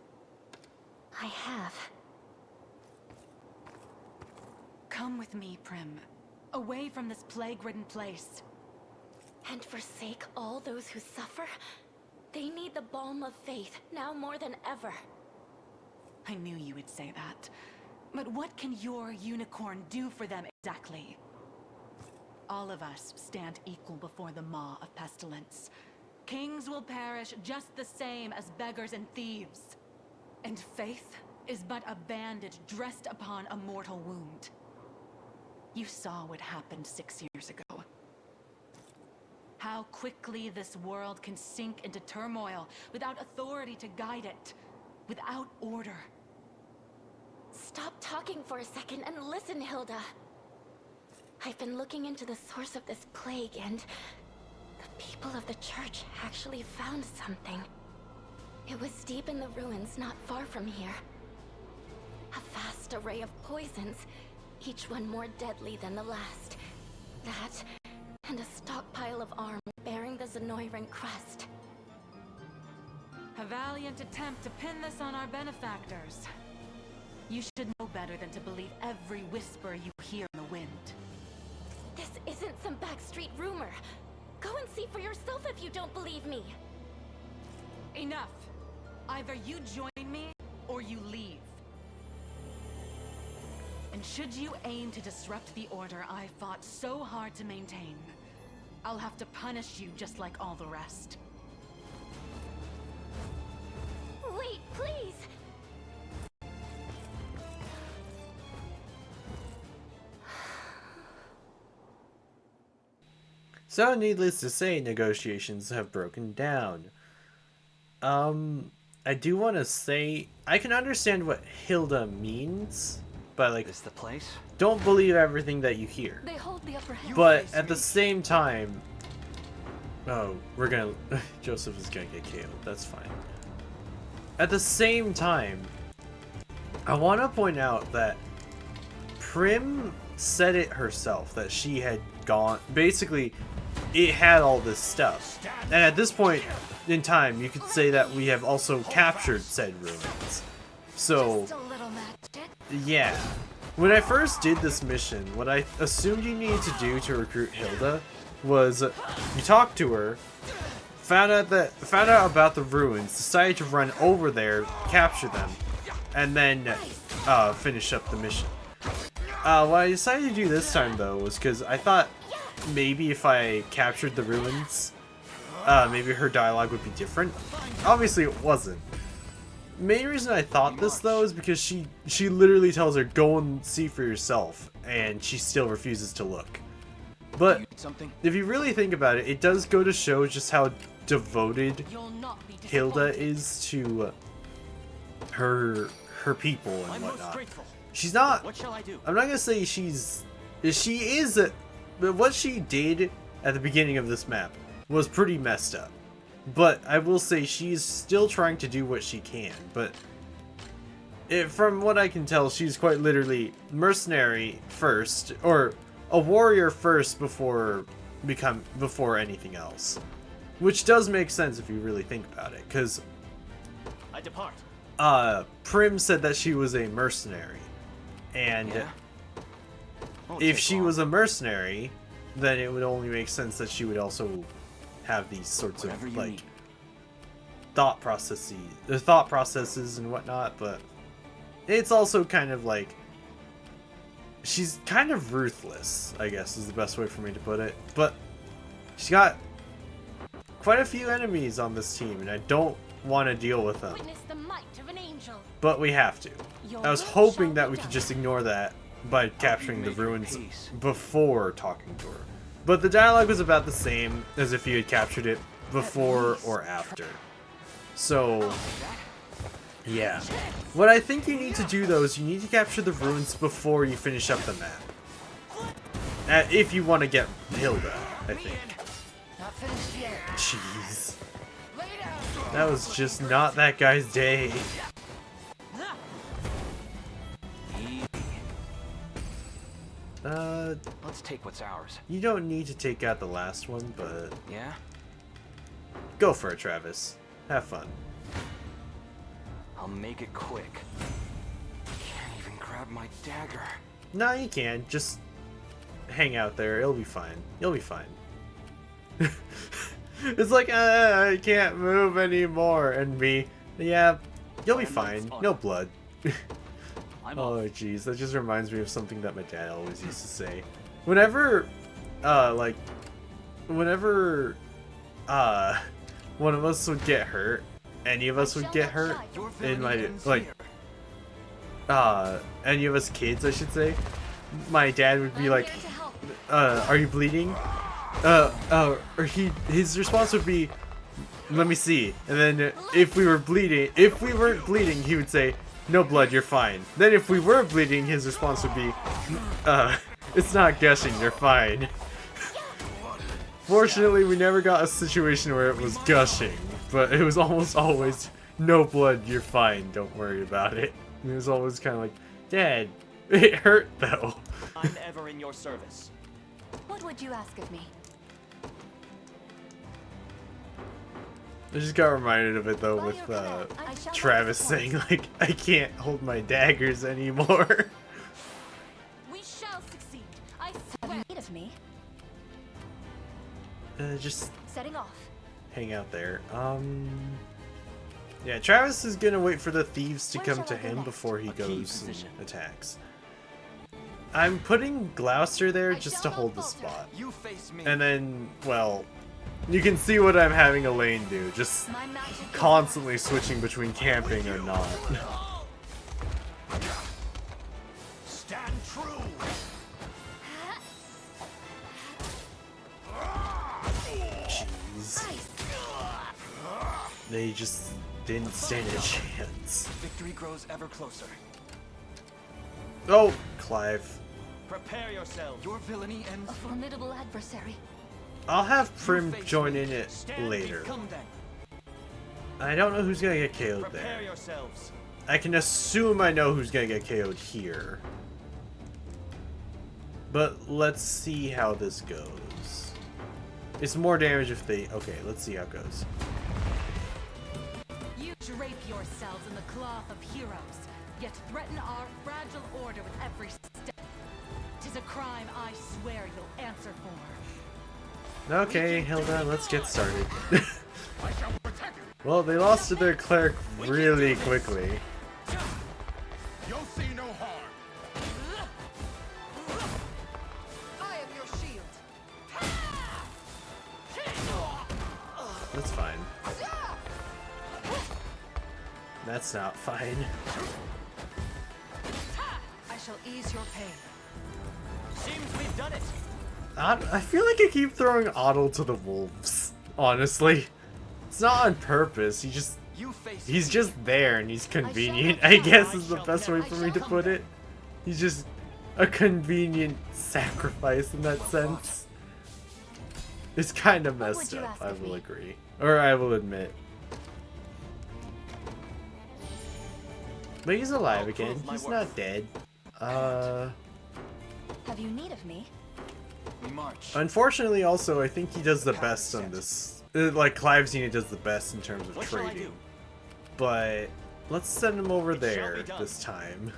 I have. Come with me, Primm. Away from this plague-ridden place. And forsake all those who suffer? They need the balm of faith, now more than ever. I knew you would say that. But what can your unicorn do for them exactly? All of us stand equal before the maw of pestilence. Kings will perish just the same as beggars and thieves. And faith is but a bandage dressed upon a mortal wound. You saw what happened 6 years ago. How quickly this world can sink into turmoil without authority to guide it, without order. Stop talking for a second and listen, Hilda. I've been looking into the source of this plague, and the people of the church actually found something. It was deep in the ruins not far from here. A vast array of poisons, each one more deadly than the last. That, and a stockpile of arms bearing the Zenoiran crest. A valiant attempt to pin this on our benefactors. You should know better than to believe every whisper you hear in the wind. This isn't some backstreet rumor. Go and see for yourself if you don't believe me. Enough. Either you join me, or you leave. And should you aim to disrupt the order I fought so hard to maintain, I'll have to punish you just like all the rest. Wait, please! So, needless to say, negotiations have broken down. I do want to say, I can understand what Hilda means, but like, Is the place? don't believe everything that you hear. They hold the upper hand. But at the same time, oh, we're gonna, Joseph is gonna get KO'd, that's fine. At the same time, I want to point out that Primm said it herself, that she had gone, basically, it had all this stuff. And at this point in time, you could say that we have also captured said ruins. So, yeah. When I first did this mission, what I assumed you needed to do to recruit Hilda was you talked to her, found out about the ruins, decided to run over there, capture them, and then finish up the mission. What I decided to do this time though was because I thought maybe if I captured the ruins, maybe her dialogue would be different. Obviously it wasn't. Main reason I thought this though is because she literally tells her go and see for yourself, and she still refuses to look. But if you really think about it, it does go to show just how devoted Hilda is to her people and whatnot. She's not. What shall I do? I'm not gonna say she is. But what she did at the beginning of this map was pretty messed up. But I will say she's still trying to do what she can. But from what I can tell, she's quite literally mercenary first, or a warrior first before anything else. Which does make sense if you really think about it, because I depart. Primm said that she was a mercenary, and if she was a mercenary, then it would only make sense that she would also have these sorts of like thought processes and whatnot. But it's also kind of like she's kind of ruthless, I guess is the best way for me to put it. But she's got quite a few enemies on this team, and I don't want to deal with them. Witness the might of an angel. But we have to. I was hoping that we could just ignore that by capturing the ruins before talking to her. But the dialogue was about the same as if you had captured it before or after. So, yeah. What I think you need to do though is you need to capture the ruins before you finish up the map. If you want to get Hilda, I think. Jeez. That was just not that guy's day. Let's take what's ours. You don't need to take out the last one, but yeah, go for it, Travis. Have fun. I'll make it quick. Can't even grab my dagger. No, you can. Just hang out there. It'll be fine. You'll be fine. It's like, I can't move anymore. And me, yeah, you'll be fine. No blood. Oh, jeez. That just reminds me of something that my dad always used to say. Whenever, whenever one of us would get hurt, any of us would get hurt, in my, like, any of us kids, I should say, my dad would be like, are you bleeding? Or his response would be, let me see. And then if we weren't bleeding, he would say, no blood, you're fine. Then if we were bleeding, his response would be, it's not gushing, you're fine. Fortunately, we never got a situation where it was gushing, but it was almost always, no blood, you're fine, don't worry about it. And it was always kind of like, Dad, it hurt though. I'm ever in your service. What would you ask of me? I just got reminded of it though with Travis saying like, I can't hold my daggers anymore. We shall succeed. I swear. Need of me? Just Setting off. hang out there. Yeah, Travis is gonna wait for the thieves to come to him before he goes and attacks. I'm putting Gloucester there just to hold the spot. And then, well, you can see what I'm having Elaine do, just constantly switching between camping or not. Stand true. Jeez. They just didn't stand a chance. Victory grows ever closer. Oh, Clive. Prepare yourself. Your villainy ends. A formidable adversary. I'll have Primm join in it later. I don't know who's gonna get KO'd there. I can assume I know who's gonna get KO'd here. But let's see how this goes. It's more damage if they... Okay, let's see how it goes. You drape yourselves in the cloth of heroes, yet threaten our fragile order with every step. 'Tis a crime I swear you'll answer for. Okay, Hilda, let's get started. Well, they lost to their cleric really quickly. You'll see no harm. I am your shield. That's fine. That's not fine. I shall ease your pain. Seems we've done it. I feel like I keep throwing Otto to the wolves, honestly. It's not on purpose, he's just there and he's convenient, I guess is the best way for me to put it. He's just a convenient sacrifice in that sense. It's kind of messed up, I will agree. Or I will admit. But he's alive again, he's not dead. Have you need of me? We march. Unfortunately, also, I think he does the best on this. Like, Clive's unit does the best in terms of trading. But let's send him over there this time.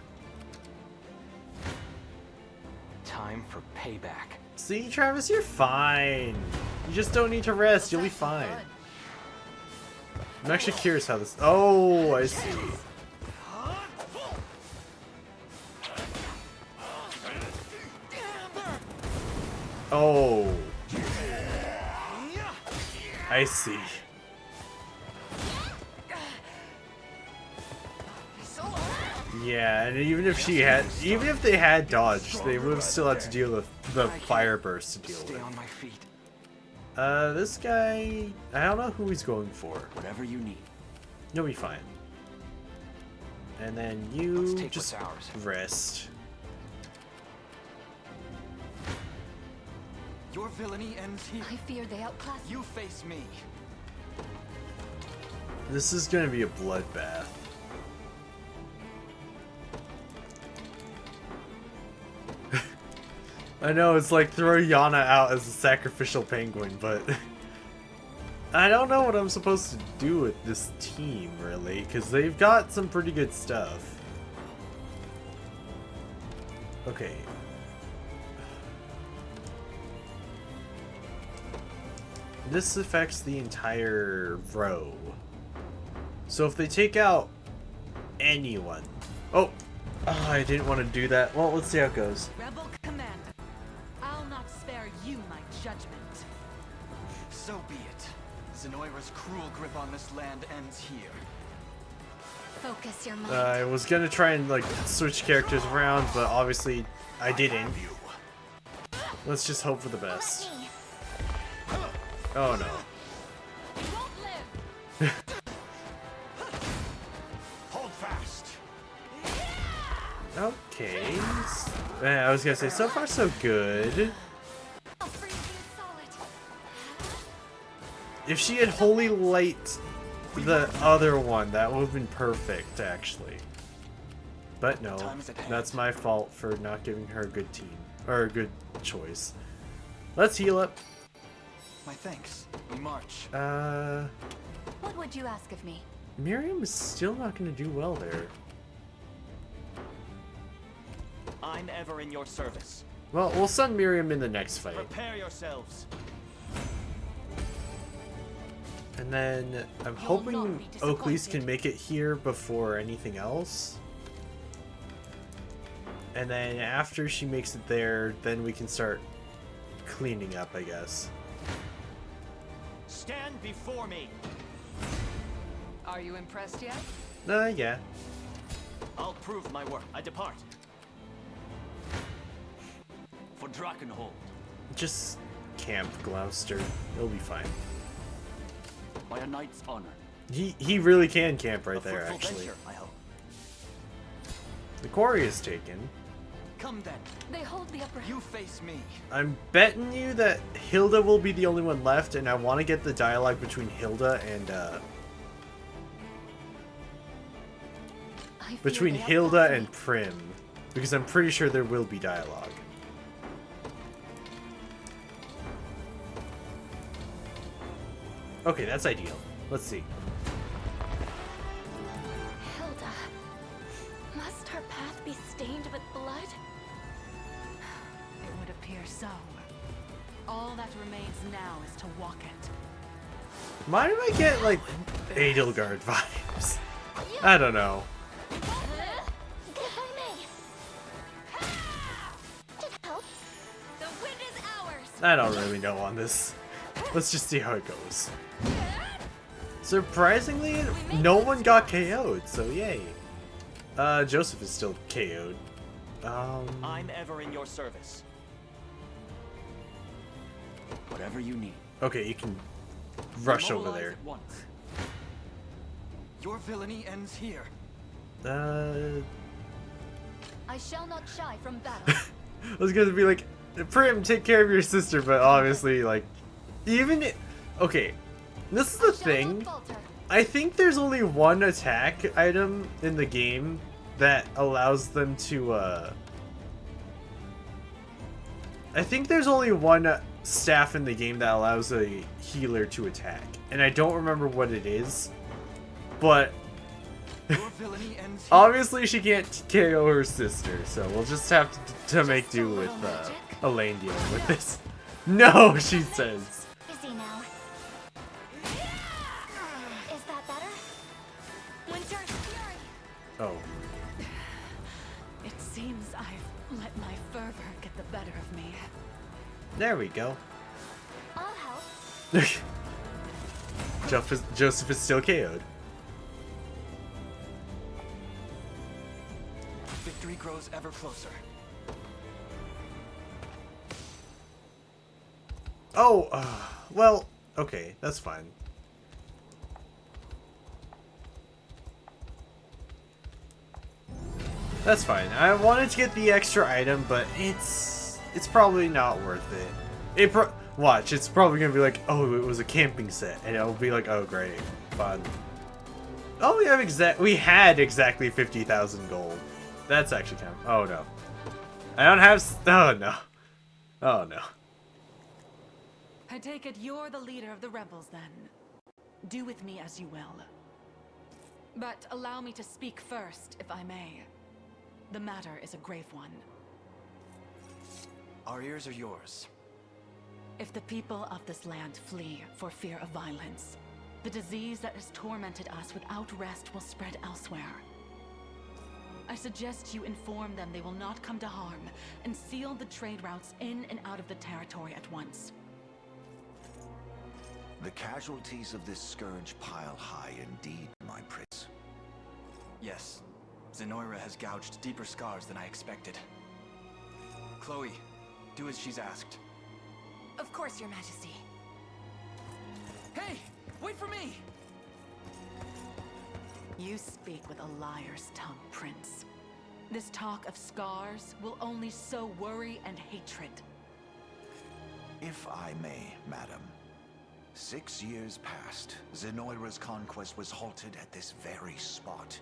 Time for payback. See, Travis, you're fine. You just don't need to rest. You'll be fine. I'm actually curious how this... Oh, I see. Oh. I see. Yeah, and even if they had dodged, they would have still had to deal with the fire burst to deal with. On my feet. This guy, I don't know who he's going for. Whatever you need. You'll be fine. And then you just rest. Your villainy ends here. I fear they outclass you. Face me. This is gonna be a bloodbath. I know, it's like throw Yana out as a sacrificial penguin, but I don't know what I'm supposed to do with this team, really, because they've got some pretty good stuff. Okay. This affects the entire row. So if they take out anyone... Oh! I didn't want to do that. Well, let's see how it goes. Rebel Commander, I'll not spare you my judgment. So be it. Zenoiran's cruel grip on this land ends here. Focus your mind. I was gonna try and like switch characters around, but obviously I didn't. Let's just hope for the best. Oh no. Hold fast. Okay. I was gonna say, so far so good. If she had Holy Light the other one, that would have been perfect, actually. But no, that's my fault for not giving her a good team. Or a good choice. Let's heal up. My thanks. We march. What would you ask of me? Miriam is still not gonna do well there. I'm ever in your service. Well, we'll send Miriam in the next fight. Prepare yourselves. And then I'm hoping Oakley's can make it here before anything else. And then after she makes it there, then we can start cleaning up, I guess. Stand before me. Are you impressed yet? Yeah. I'll prove my work. I depart. For Drakenhold. Just camp, Gloucester. It'll be fine. By a knight's honor. He really can camp right there, actually. Venture, I hope. The quarry is taken. Come then. They hold the upper hand. You face me. I'm betting you that Hilda will be the only one left, and I want to get the dialogue between Hilda and Primm, because I'm pretty sure there will be dialogue. Okay, that's ideal. Let's see. Hilda, must her path be stained with blood? It would appear so. All that remains now is to walk it. Why do I get, like, Edelgard vibes? I don't know. I don't really know on this. Let's just see how it goes. Surprisingly, no one got KO'd, so yay. Joseph is still KO'd. I'm ever in your service. Whatever you need. Okay, you can rush over there. Your villainy ends here. I shall not shy from battle. I was gonna be like, Primm, take care of your sister, but obviously, like, okay, this is the thing. I think there's only one attack item in the game that allows them to, I think there's only one staff in the game that allows a healer to attack, and I don't remember what it is, but obviously she can't KO her sister, so we'll just have to make do with, Elaine dealing with this. No, she says. Easy now. Is that better? Winter's fury. Oh. It seems I've let my fervor get the better of me. There we go. I'll help. Joseph is still KO'd. Victory grows ever closer. Oh, well, okay, that's fine. That's fine. I wanted to get the extra item, but it's probably not worth it. Watch, it's probably gonna be like, oh, it was a camping set, and it'll be like, oh, great, fun. Oh, we had exactly 50,000 gold. That's actually kind of, oh no, I don't have. Oh no, oh no. I take it you're the leader of the rebels, then. Do with me as you will. But allow me to speak first, if I may. The matter is a grave one. Our ears are yours. If the people of this land flee for fear of violence, the disease that has tormented us without rest will spread elsewhere. I suggest you inform them they will not come to harm, and seal the trade routes in and out of the territory at once. The casualties of this scourge pile high indeed, my prince. Yes, Zenoira has gouged deeper scars than I expected. Chloe, do as she's asked. Of course, Your Majesty. Hey! Wait for me! You speak with a liar's tongue, Prince. This talk of scars will only sow worry and hatred. If I may, madam. 6 years passed. Zenoira's conquest was halted at this very spot.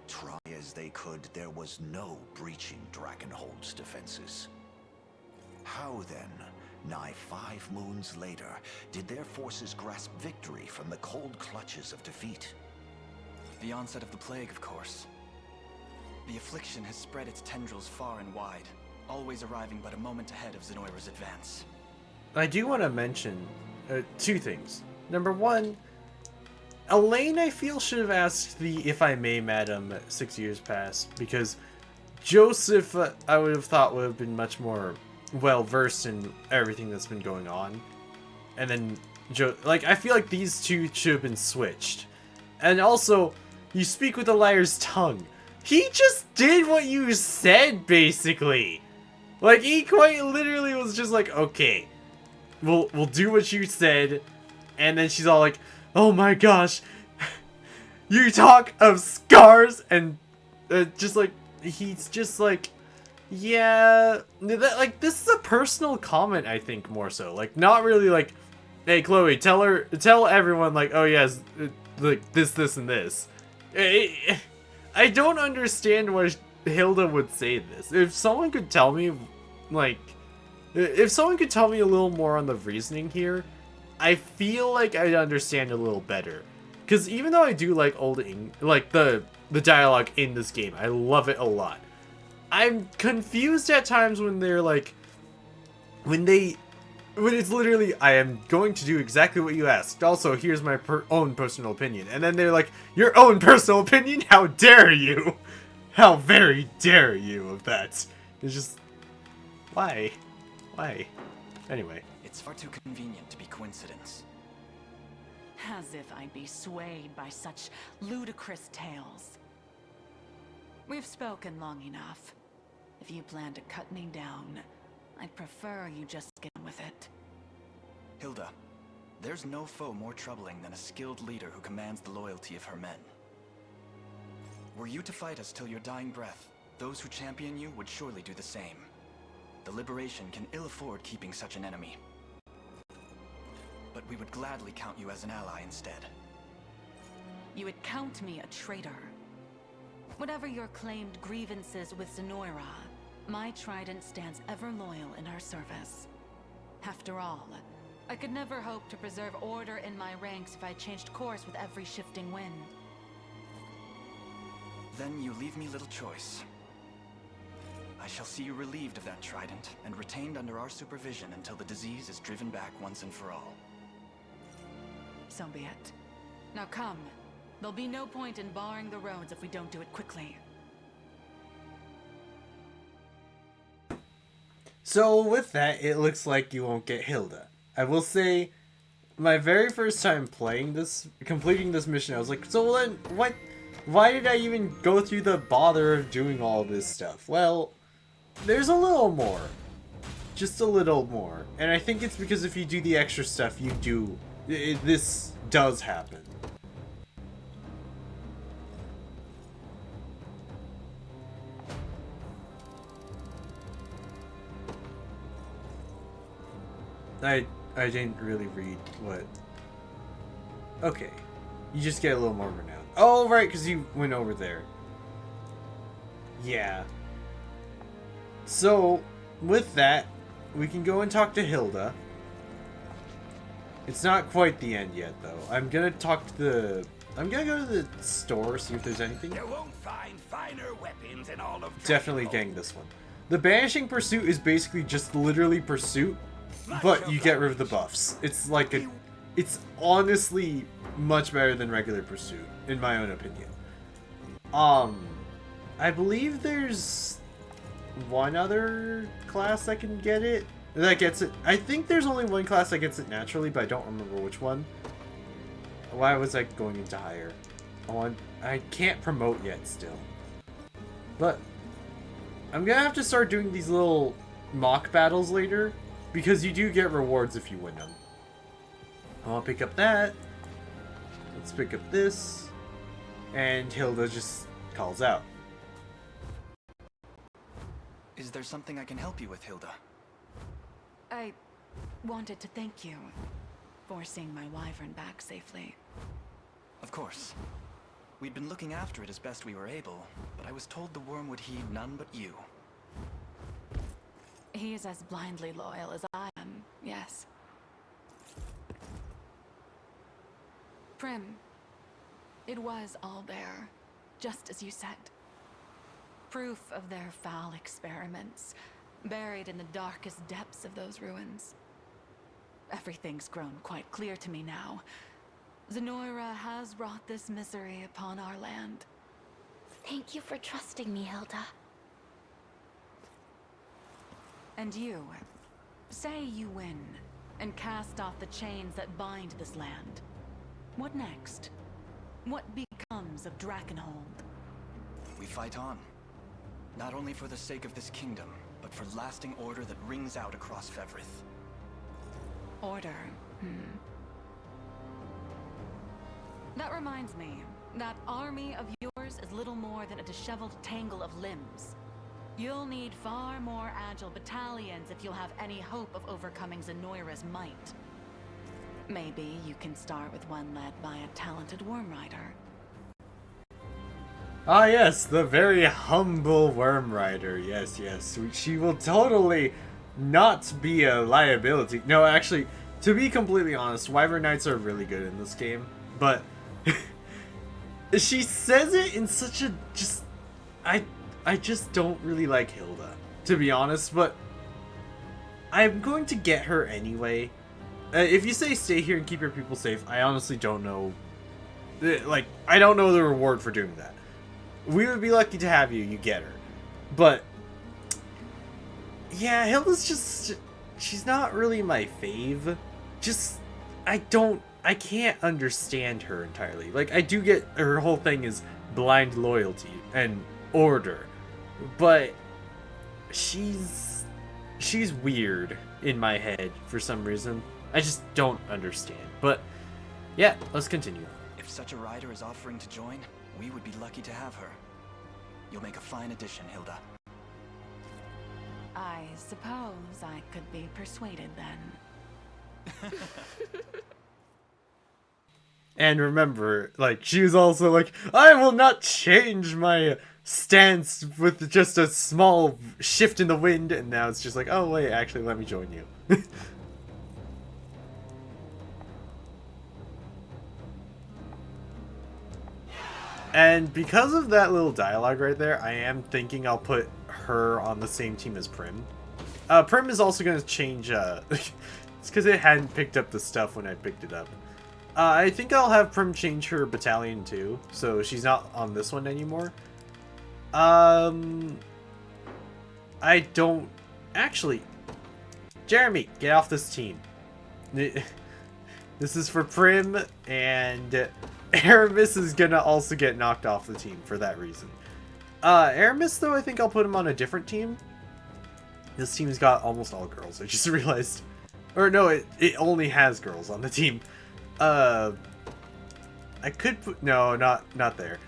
Try as they could, there was no breaching Dragonhold's defenses. How then, nigh 5 moons later, did their forces grasp victory from the cold clutches of defeat? The onset of the plague, of course. The affliction has spread its tendrils far and wide, always arriving but a moment ahead of Zenoira's advance. I do want to mention 2 things. Number 1, Elaine, I feel, should have asked the "if I may, madam" 6 years past, because Joseph, I would have thought, would have been much more well-versed in everything that's been going on. And then, I feel like these two should have been switched. And also, you speak with a liar's tongue. He just did what you said, basically. Like, he quite literally was just like, okay, we'll do what you said. And then she's all like, oh my gosh, you talk of scars, and just like, he's just like, yeah, that, like, this is a personal comment, I think, more so. Like, not really like, hey, Chloe, tell everyone, like, oh yes, like, this, and this. I don't understand why Hilda would say this. If someone could tell me, like, if someone could tell me a little more on the reasoning here, I feel like I'd understand a little better. Because even though I do like the dialogue in this game, I love it a lot. I'm confused at times when they're like, when it's literally, I am going to do exactly what you asked. Also, here's my own personal opinion. And then they're like, your own personal opinion? How dare you? How very dare you of that? It's just, why? Why? Anyway. It's far too convenient to be coincidence. As if I'd be swayed by such ludicrous tales. We've spoken long enough. If you plan to cut me down, I'd prefer you just get on with it. Hilda, there's no foe more troubling than a skilled leader who commands the loyalty of her men. Were you to fight us till your dying breath, those who champion you would surely do the same. The Liberation can ill afford keeping such an enemy. But we would gladly count you as an ally instead. You would count me a traitor. Whatever your claimed grievances with Zenoira, my trident stands ever loyal in her service. After all, I could never hope to preserve order in my ranks if I changed course with every shifting wind. Then you leave me little choice. I shall see you relieved of that trident and retained under our supervision until the disease is driven back once and for all. So be it. Now come. There'll be no point in barring the roads if we don't do it quickly. So with that, it looks like you won't get Hilda. I will say, my very first time playing this, completing this mission, I was like, so then, what? Why did I even go through the bother of doing all this stuff? Well, there's a little more. Just a little more. And I think it's because if you do the extra stuff, you do, this does happen. I didn't really read what... Okay. You just get a little more renown. Oh, right, because you went over there. Yeah. So, with that, we can go and talk to Hilda. It's not quite the end yet, though. I'm gonna talk to the... I'm gonna go to the store, see if there's anything. You won't find finer weapons in all of Definitely getting this one. The Banishing Pursuit is basically just literally pursuit, but you get rid of the buffs. It's like a... It's honestly much better than regular pursuit, in my own opinion. I believe there's one other class that can get it. That gets it. I think there's only one class that gets it naturally, but I don't remember which one. Why was I going into higher? I can't promote yet still. But I'm gonna have to start doing these little mock battles later, because you do get rewards if you win them. I want to pick up that. Let's pick up this. And Hilda just calls out. Is there something I can help you with, Hilda? I wanted to thank you for seeing my wyvern back safely. Of course. We'd been looking after it as best we were able, but I was told the Wyrm would heed none but you. He is as blindly loyal as I am, yes. Primm, it was all there, just as you said. Proof of their foul experiments, buried in the darkest depths of those ruins. Everything's grown quite clear to me now. Zenoiran has brought this misery upon our land. Thank you for trusting me, Hilda. And you, say you win, and cast off the chains that bind this land. What next? What becomes of Drakenhold? We fight on. Not only for the sake of this kingdom, but for lasting order that rings out across Fevrith. Order, That reminds me, that army of yours is little more than a disheveled tangle of limbs. You'll need far more agile battalions if you'll have any hope of overcoming Zenoiran's might. Maybe you can start with one led by a talented Wyrm rider. Ah yes, the very humble Wyrm rider. Yes, yes. She will totally not be a liability. No, actually, to be completely honest, Wyvern Knights are really good in this game. But she says it in such a I just don't really like Hilda, to be honest, but I'm going to get her anyway. If you say stay here and keep your people safe, I honestly don't know. Like, I don't know the reward for doing that. We would be lucky to have you, you get her. But, yeah, Hilda's just, she's not really my fave. Just, I can't understand her entirely. Like, I do get her whole thing is blind loyalty and order. But she's weird in my head for some reason. I just don't understand. But yeah, let's continue. If such a rider is offering to join, we would be lucky to have her. You'll make a fine addition, Hilda. I suppose I could be persuaded then. And remember, like, she was also like, I will not change my stance with just a small shift in the wind, and now it's just like, oh wait, actually let me join you. And because of that little dialogue right there, I am thinking I'll put her on the same team as Primm. Primm is also going to change, it's because it hadn't picked up the stuff when I picked it up. I think I'll have Primm change her battalion too, so she's not on this one anymore. I don't... Actually, Jeremy, get off this team. This is for Primm, and Aramis is gonna also get knocked off the team for that reason. Aramis, though, I think I'll put him on a different team. This team's got almost all girls, I just realized. Or no, it only has girls on the team. I could put... No, not there.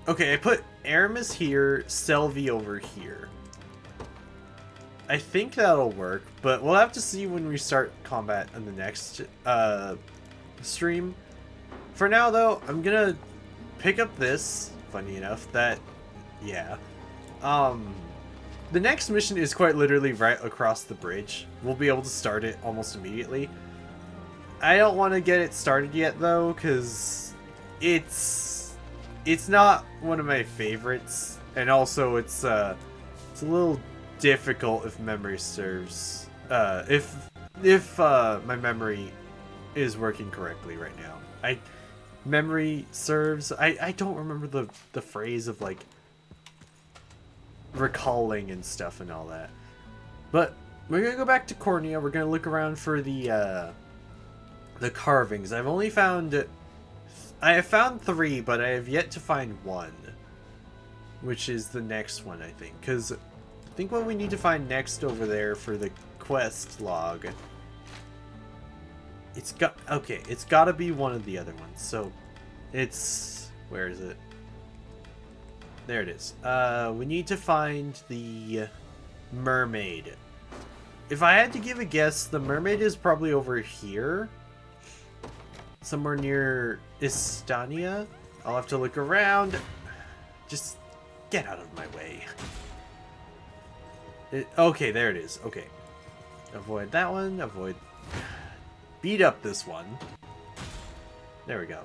Okay, I put Aramis here, Selvi over here. I think that'll work, but we'll have to see when we start combat in the next stream. For now, though, I'm gonna pick up this. Funny enough, that... Yeah. The next mission is quite literally right across the bridge. We'll be able to start it almost immediately. I don't want to get it started yet, though, because it's not one of my favorites, and also it's a little difficult if memory serves. If my memory is working correctly right now. Memory serves. I don't remember the phrase of like recalling and stuff and all that. But we're gonna go back to Cornea. We're gonna look around for the carvings. I've only found I have found 3, but I have yet to find 1. Which is the next one, I think. Because I think what we need to find next over there for the quest log... It's got to be one of the other ones. So, it's... Where is it? There it is. We need to find the mermaid. If I had to give a guess, the mermaid is probably over here. Somewhere near Istania. I'll have to look around. Just get out of my way. Okay, there it is. Okay. Avoid that one. Avoid... Beat up this one. There we go.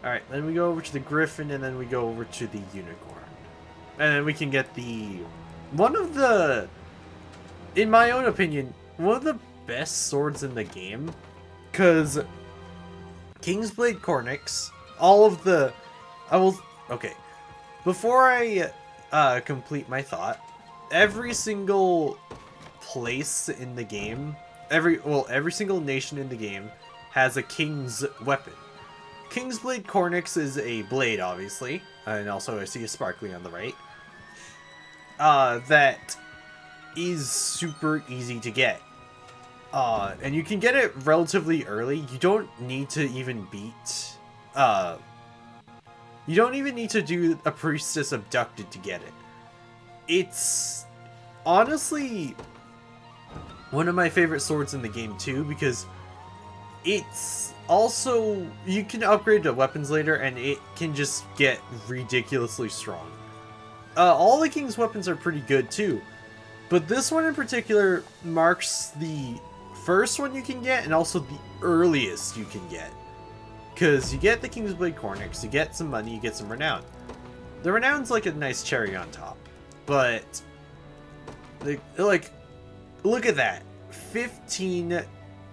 Alright, then we go over to the griffin, and then we go over to the unicorn. And then we can get the... One of the... In my own opinion, one of the best swords in the game. Because... Kingsblade Cornix, all of the... Okay. Before I complete my thought, every single place in the game... Every single nation in the game has a king's weapon. Kingsblade Cornix is a blade, obviously. And also I see a sparkly on the right. That is super easy to get. And you can get it relatively early. You don't need to even beat... you don't even need to do a priestess abducted to get it. It's honestly one of my favorite swords in the game too, because it's also... You can upgrade to weapons later and it can just get ridiculously strong. All the king's weapons are pretty good too. But this one in particular marks the first one you can get and also the earliest you can get. Because you get the Kingsblade Cornix, you get some money, you get some renown. The renown's like a nice cherry on top. But, like, look at that. 15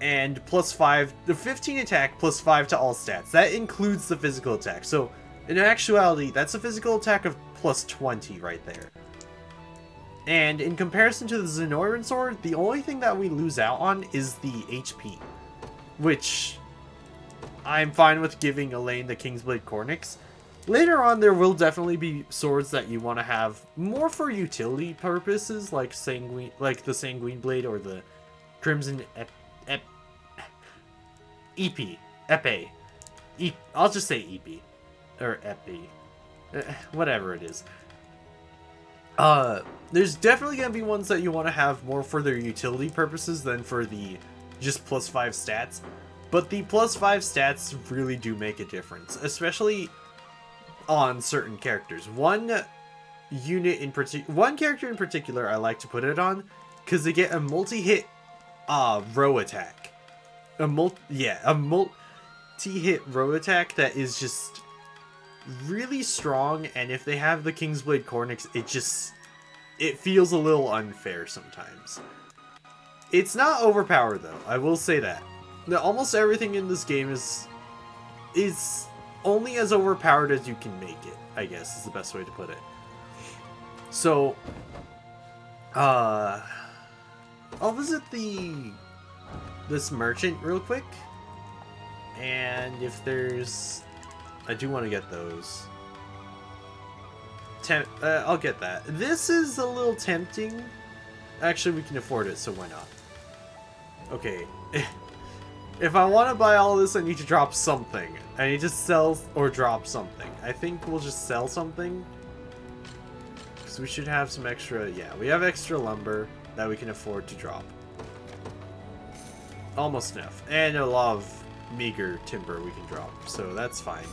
and plus 5, the 15 attack plus 5 to all stats. That includes the physical attack. So, in actuality, that's a physical attack of plus 20 right there. And in comparison to the Zenoiran sword, the only thing that we lose out on is the HP. Which I'm fine with giving Elaine the Kingsblade Cornix. Later on, there will definitely be swords that you want to have more for utility purposes, like the Sanguine Blade or the Crimson Epi. I'll just say Epi. Or Epi. Whatever it is. There's definitely going to be ones that you want to have more for their utility purposes than for the just plus 5 stats. But the plus 5 stats really do make a difference, especially on certain characters. One character in particular I like to put it on, because they get a multi-hit row attack. A multi-hit row attack that is just really strong, and if they have the Kingsblade Cornix, it feels a little unfair sometimes. It's not overpowered though, I will say that. Almost everything in this game is only as overpowered as you can make it, I guess is the best way to put it. So, I'll visit this merchant real quick, and if there's... I do want to get those. I'll get that. This is a little tempting. Actually, we can afford it, so why not? Okay. If I want to buy all this, I need to drop something. I need to sell or drop something. I think we'll just sell something. Because we should have some extra... Yeah, we have extra lumber that we can afford to drop. Almost enough. And a lot of meager timber we can drop. So that's fine.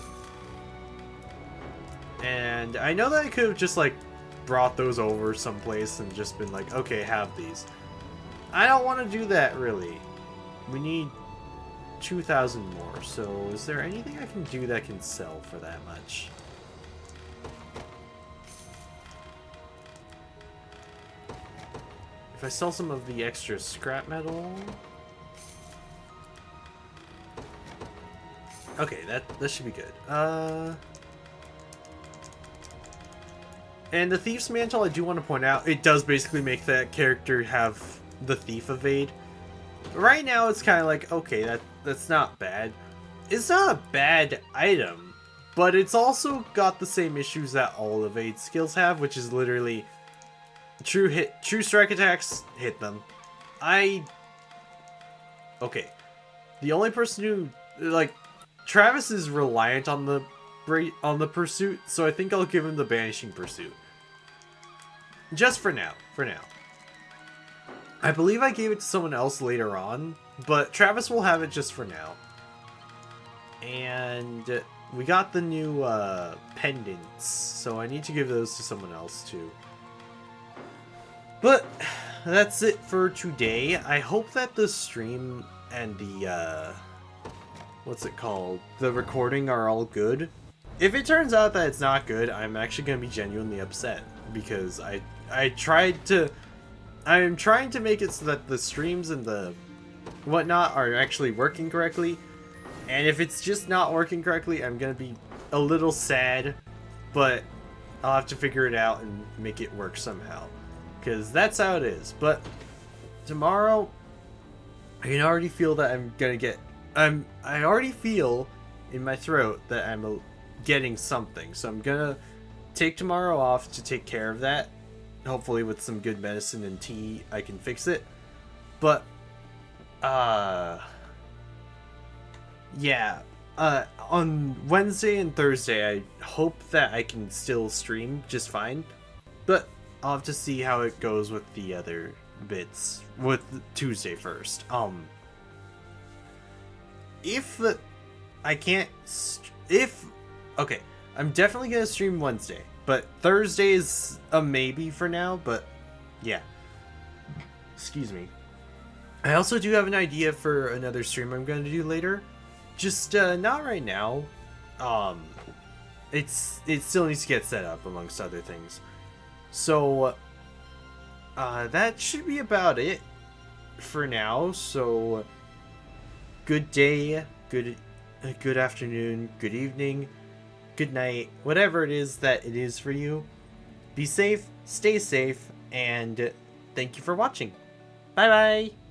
And I know that I could have just, like, brought those over someplace and just been like, okay, have these. I don't want to do that, really. We need 2,000 more, so is there anything I can do that can sell for that much? If I sell some of the extra scrap metal... Okay, that should be good. And the Thief's Mantle, I do want to point out, it does basically make that character have the Thief evade. Right now, it's kind of like, okay, that's not bad. It's not a bad item. but it's also got the same issues that all evade skills have, which is literally true strike attacks, hit them. Okay. The only person who, like, Travis is reliant on the pursuit, so I think I'll give him the banishing pursuit. Just for now. I believe I gave it to someone else later on, but Travis will have it just for now. And we got the new pendants, so I need to give those to someone else too. But that's it for today. I hope that the stream and the what's it called? The recording are all good. If it turns out that it's not good, I'm actually going to be genuinely upset because I'm trying to make it so that the streams and the whatnot are actually working correctly. And if it's just not working correctly, I'm going to be a little sad, but I'll have to figure it out and make it work somehow. Because that's how it is. But tomorrow, I can already feel that I'm going to get... I already feel in my throat that I'm getting something. So I'm going to take tomorrow off to take care of that. Hopefully with some good medicine and tea, I can fix it. But, yeah. On Wednesday and Thursday, I hope that I can still stream just fine. But I'll have to see how it goes with the other bits. With Tuesday first. Okay, I'm definitely gonna stream Wednesday, but Thursday is a maybe for now, but yeah. Excuse me. I also do have an idea for another stream I'm gonna do later. Just not right now. It still needs to get set up amongst other things. So that should be about it for now. So good day, good afternoon, good evening, good night, whatever it is that it is for you. Be safe, stay safe, and thank you for watching. Bye bye.